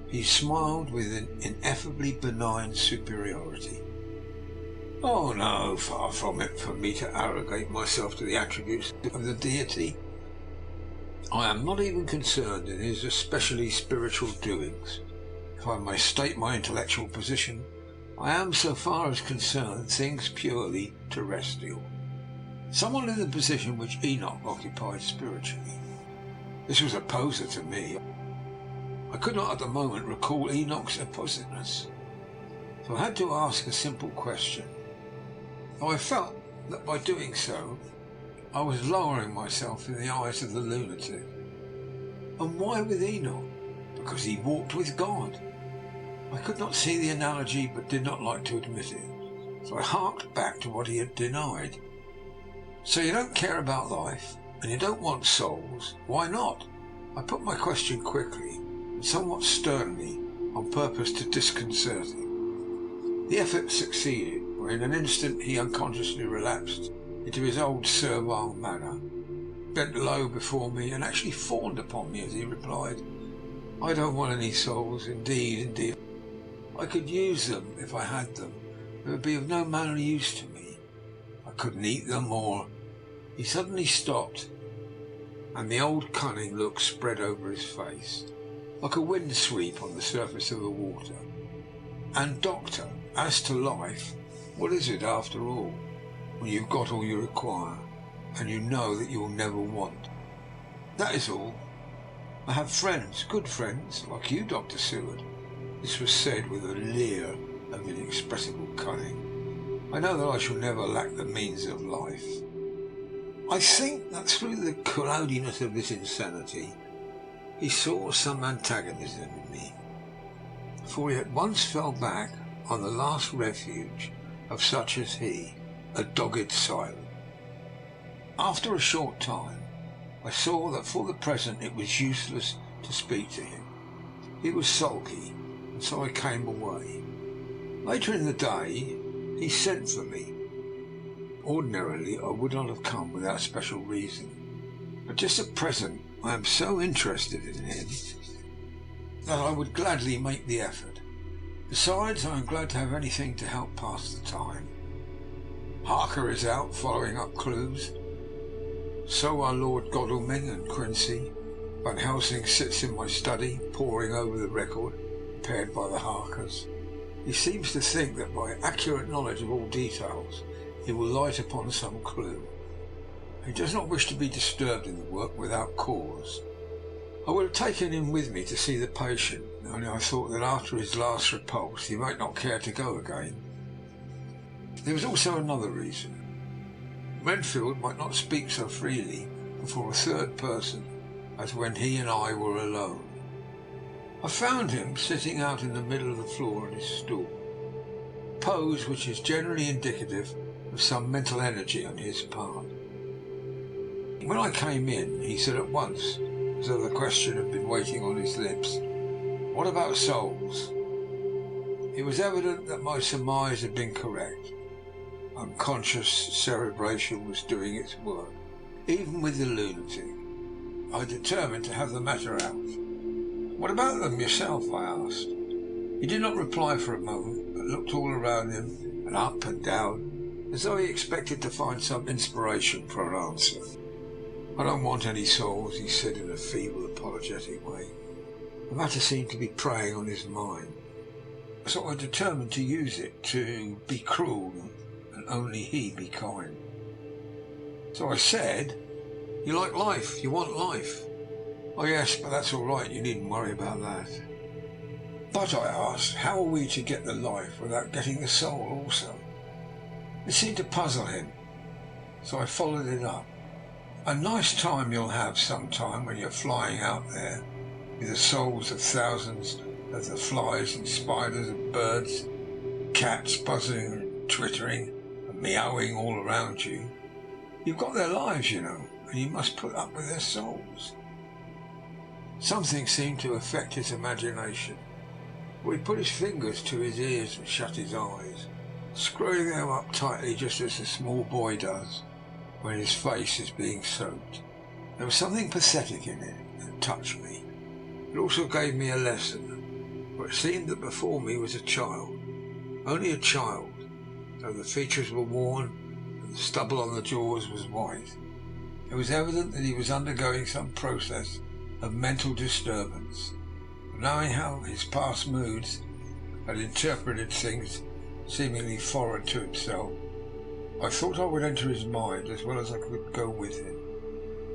Speaker 1: He smiled with an ineffably benign superiority. "Oh no, far from it for me to arrogate myself to the attributes of the deity. I am not even concerned in his especially spiritual doings. If I may state my intellectual position, I am, so far as concerned things purely terrestrial, somewhat in the position which Enoch occupied spiritually." This was a poser to me. I could not at the moment recall Enoch's appositeness, so I had to ask a simple question, though I felt that by doing so I was lowering myself in the eyes of the lunatic. And why with Enoch? Because he walked with God. I could not see the analogy, but did not like to admit it, so I harked back to what he had denied. "So you don't care about life, and you don't want souls. Why not?" I put my question quickly and somewhat sternly, on purpose to disconcert him. The effort succeeded, for in an instant he unconsciously relapsed into his old servile manner, bent low before me, and actually fawned upon me as he replied, "I don't want any souls. Indeed. I could use them if I had them. They would be of no manner of use to me. I couldn't eat them, or—" He suddenly stopped, and the old cunning look spread over his face, like a wind sweep on the surface of the water. "And, doctor, as to life, what is it after all, when you've got all you require, and you know that you will never want? That is all. I have friends, good friends, like you, Dr. Seward." This was said with a leer of inexpressible cunning. "I know that I shall never lack the means of life." I think that through the cloudiness of this insanity he saw some antagonism in me, for he at once fell back on the last refuge of such as he, a dogged silence. After a short time I saw that for the present it was useless to speak to him. He was sulky, and so I came away. Later in the day he sent for me. Ordinarily I would not have come without special reason, but just at present I am so interested in him that I would gladly make the effort. Besides, I am glad to have anything to help pass the time. Harker is out following up clues. So are Lord Godalming and Quincy. Van Helsing sits in my study, poring over the record prepared by the Harkers. He seems to think that by accurate knowledge of all details, he will light upon some clue. He does not wish to be disturbed in the work without cause. I would have taken him with me to see the patient, only I thought that after his last repulse he might not care to go again. There was also another reason. Renfield might not speak so freely before a third person as when he and I were alone. I found him sitting out in the middle of the floor on his stool, a pose which is generally indicative of some mental energy on his part. When I came in, he said at once, as though the question had been waiting on his lips, "What about souls?" It was evident that my surmise had been correct. Unconscious cerebration was doing its work, even with the lunatic. I determined to have the matter out. "What about them yourself?" I asked. He did not reply for a moment, but looked all around him and up and down, as though he expected to find some inspiration for an answer. "I don't want any souls," he said in a feeble, apologetic way. The matter seemed to be preying on his mind, so I determined to use it to be cruel and only he be kind. So I said, "You like life, you want life." "Oh yes, but that's all right, you needn't worry about that." "But," I asked, "how are we to get the life without getting the soul also?" It seemed to puzzle him, so I followed it up. "A nice time you'll have some time when you're flying out there, with the souls of thousands of the flies and spiders and birds, cats buzzing and twittering and meowing all around you. You've got their lives, you know, and you must put up with their souls." Something seemed to affect his imagination, for he put his fingers to his ears and shut his eyes, screwing them up tightly just as a small boy does when his face is being soaked. There was something pathetic in it that touched me. It also gave me a lesson, for it seemed that before me was a child, only a child, though the features were worn and the stubble on the jaws was white. It was evident that he was undergoing some process of mental disturbance. Knowing how his past moods had interpreted things seemingly foreign to himself, I thought I would enter his mind as well as I could go with him.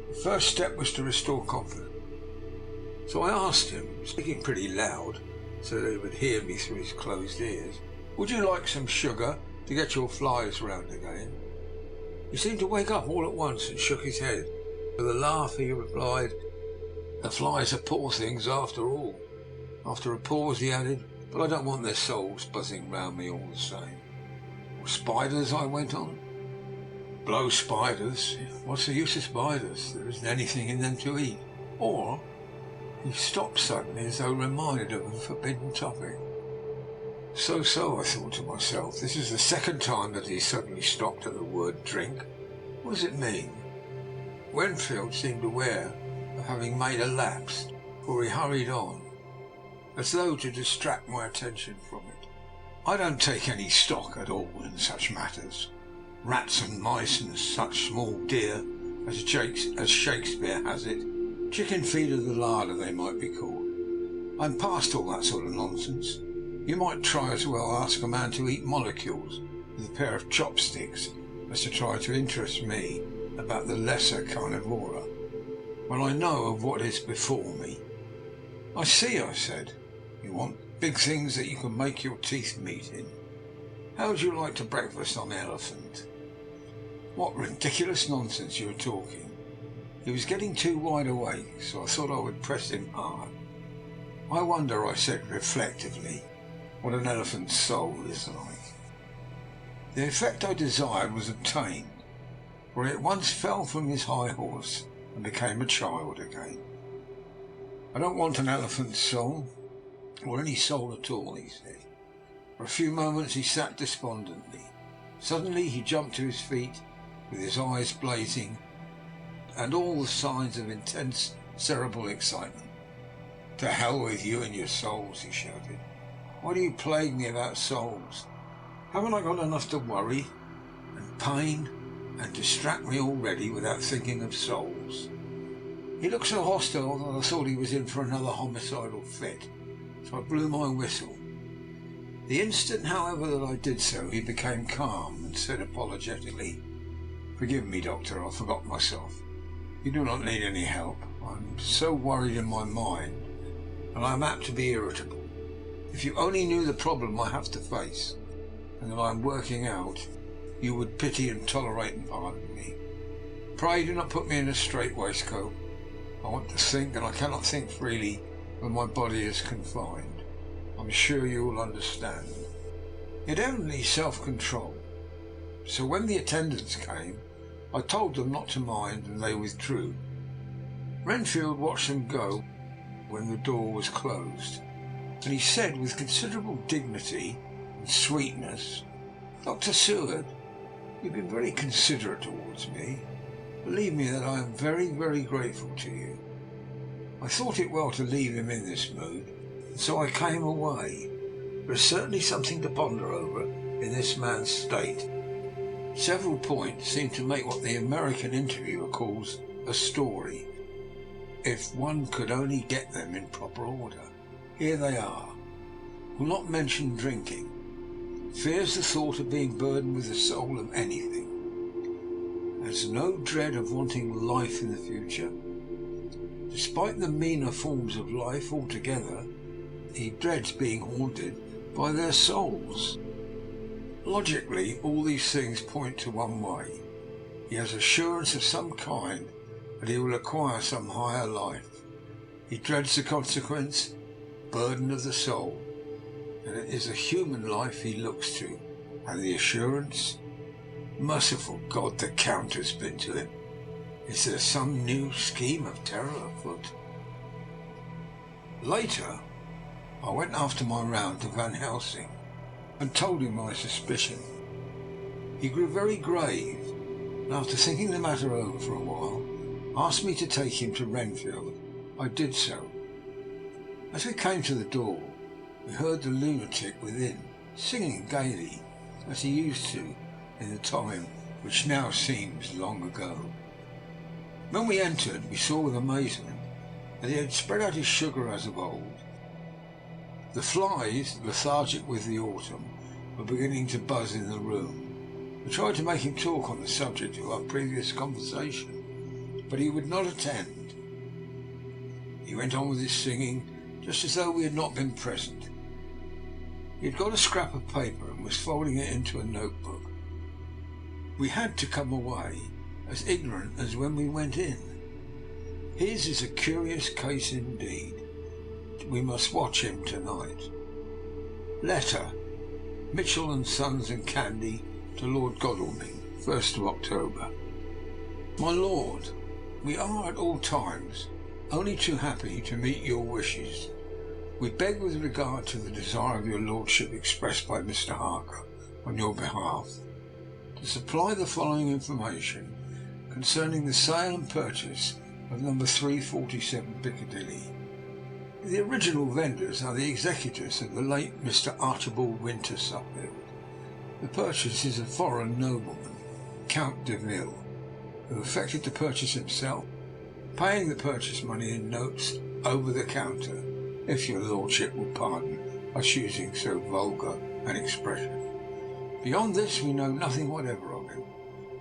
Speaker 1: The first step was to restore confidence. So I asked him, speaking pretty loud so that he would hear me through his closed ears, "Would you like some sugar to get your flies round again?" He seemed to wake up all at once and shook his head. With a laugh he replied, "The flies are poor things after all." After a pause he added, "But I don't want their souls buzzing round me all the same." "Or spiders?" I went on. "Blow spiders. What's the use of spiders? There isn't anything in them to eat." Or he stopped suddenly as though reminded of a forbidden topic. So, I thought to myself, this is the second time that he suddenly stopped at the word drink. What does it mean? Renfield seemed aware of having made a lapse, for he hurried on, as though to distract my attention from it. "I don't take any stock at all in such matters. Rats and mice and such small deer, as Shakespeare has it, chicken feed of the larder they might be called. I'm past all that sort of nonsense. You might try as well ask a man to eat molecules with a pair of chopsticks as to try to interest me about the lesser carnivora, when I know of what is before me." "I see," I said. "You want big things that you can make your teeth meet in. How would you like to breakfast on elephant?" What ridiculous nonsense you were talking. He was getting too wide awake, so I thought I would press him hard. "I wonder," I said reflectively, "what an elephant's soul is like." The effect I desired was obtained, for he at once fell from his high horse and became a child again. "I don't want an elephant's soul, or any soul at all," he said. For a few moments he sat despondently. Suddenly he jumped to his feet, with his eyes blazing, and all the signs of intense cerebral excitement. "To hell with you and your souls," he shouted. Why do you plague me about souls? Haven't I got enough to worry and pain and distract me already without thinking of souls? He looked so hostile that I thought he was in for another homicidal fit, so I blew my whistle. The instant, however, that I did so, he became calm and said apologetically, "Forgive me, Doctor, I forgot myself. You do not need any help. I'm so worried in my mind, and I am apt to be irritable. If you only knew the problem I have to face, and that I am working out, you would pity and tolerate and pardon me. Pray do not put me in a strait waistcoat. I want to think, and I cannot think freely when my body is confined. I'm sure you will understand." He had evidently self-control, so when the attendants came, I told them not to mind, and they withdrew. Renfield watched them go when the door was closed, and he said with considerable dignity and sweetness, "Dr. Seward, you've been very considerate towards me. Believe me that I am very, very grateful to you. I thought it well to leave him in this mood, and so I came away. There is certainly something to ponder over in this man's state. Several points seem to make what the American interviewer calls a story, if one could only get them in proper order. Here they are. Will not mention drinking. Fears the thought of being burdened with the soul of anything. Has no dread of wanting life in the future. Despite the meaner forms of life altogether, he dreads being haunted by their souls. Logically, all these things point to one way. He has assurance of some kind that he will acquire some higher life. He dreads the consequence, burden of the soul, and it is a human life he looks to, and the assurance. Merciful God, the Count has been to him. Is there some new scheme of terror afoot? Later, I went after my round to Van Helsing and told him my suspicion. He grew very grave, and after thinking the matter over for a while, asked me to take him to Renfield. I did so. As we came to the door, we heard the lunatic within singing gaily, as he used to in the time which now seems long ago. When we entered, we saw with amazement that he had spread out his sugar as of old. The flies, lethargic with the autumn, were beginning to buzz in the room. We tried to make him talk on the subject of our previous conversation, but he would not attend. He went on with his singing, just as though we had not been present. He had got a scrap of paper and was folding it into a notebook. We had to come away as ignorant as when we went in. His is a curious case indeed. We must watch him tonight. Letter, Mitchell and Sons and Candy, to Lord Godalming, 1st of October. My Lord, we are at all times only too happy to meet your wishes. We beg with regard to the desire of your Lordship expressed by Mr. Harker on your behalf, to supply the following information concerning the sale and purchase of number 347 Piccadilly. The original vendors are the executors of the late Mr. Archibald Winter Suffield. The purchase is a foreign nobleman, Count Dracula, who effected the purchase himself, paying the purchase money in notes over the counter, if your Lordship will pardon us using so vulgar an expression. Beyond this we know nothing whatever of him.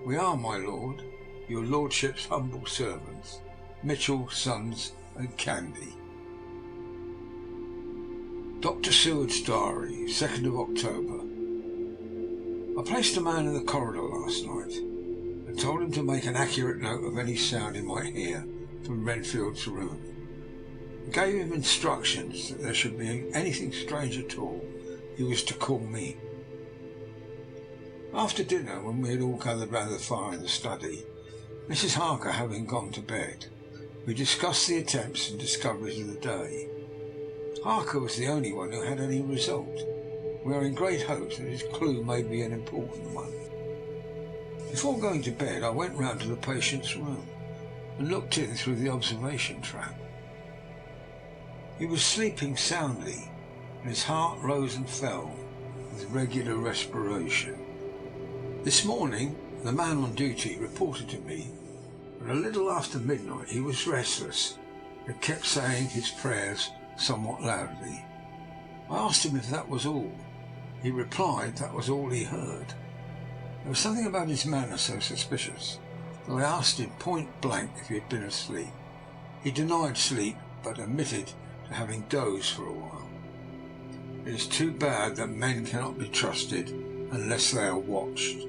Speaker 1: We are, my Lord, your Lordship's humble servants, Mitchell, Sons and Candy. Dr. Seward's Diary, 2nd of October. I placed a man in the corridor last night and told him to make an accurate note of any sound he might hear from Renfield's room. I gave him instructions that there should be anything strange at all, he was to call me. After dinner, when we had all gathered round the fire in the study, Mrs. Harker having gone to bed, we discussed the attempts and discoveries of the day. Harker was the only one who had any result. We are in great hopes that his clue may be an important one. Before going to bed, I went round to the patient's room and looked in through the observation trap. He was sleeping soundly, and his heart rose and fell with regular respiration. This morning, the man on duty reported to me that a little after midnight he was restless and kept saying his prayers somewhat loudly. I asked him if that was all. He replied that was all he heard. There was something about his manner so suspicious that I asked him point blank if he had been asleep. He denied sleep, but admitted to having dozed for a while. It is too bad that men cannot be trusted unless they are watched.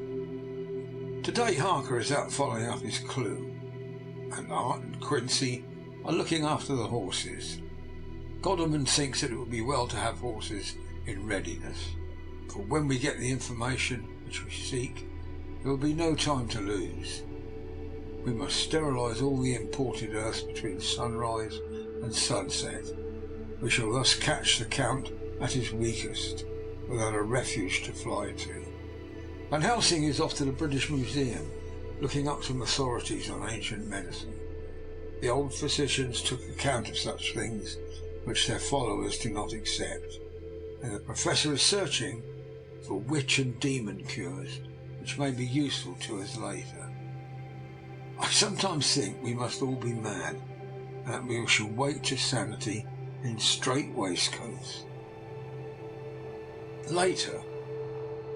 Speaker 1: Today Harker is out following up his clue, and Art and Quincy are looking after the horses. Godalming thinks that it would be well to have horses in readiness, for when we get the information which we seek, there will be no time to lose. We must sterilise all the imported earths between sunrise and sunset. We shall thus catch the Count at his weakest, without a refuge to fly to. Van Helsing is off to the British Museum, looking up some authorities on ancient medicine. The old physicians took account of such things which their followers do not accept, and the professor is searching for witch and demon cures which may be useful to us later. I sometimes think we must all be mad, and that we shall wait to sanity in strait waistcoats. Later,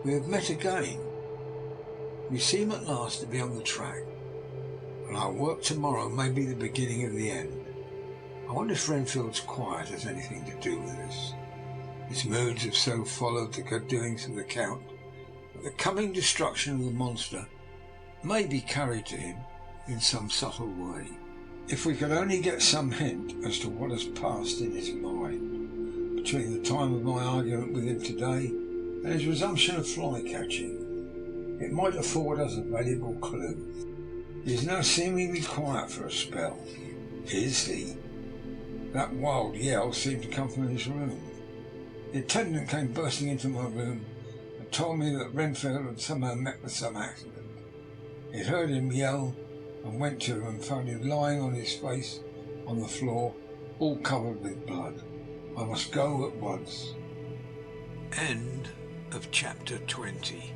Speaker 1: we have met again. We seem at last to be on the track, and our work tomorrow may be the beginning of the end. I wonder if Renfield's quiet has anything to do with this. His moods have so followed the good doings of the Count that the coming destruction of the monster may be carried to him in some subtle way. If we could only get some hint as to what has passed in his mind between the time of my argument with him today and his resumption of fly catching, it might afford us a valuable clue. He is now seemingly quiet for a spell. Is he? That wild yell seemed to come from his room. The attendant came bursting into my room and told me that Renfield had somehow met with some accident. He had heard him yell and went to him and found him lying on his face on the floor, all covered with blood. I must go at once. End of chapter 20.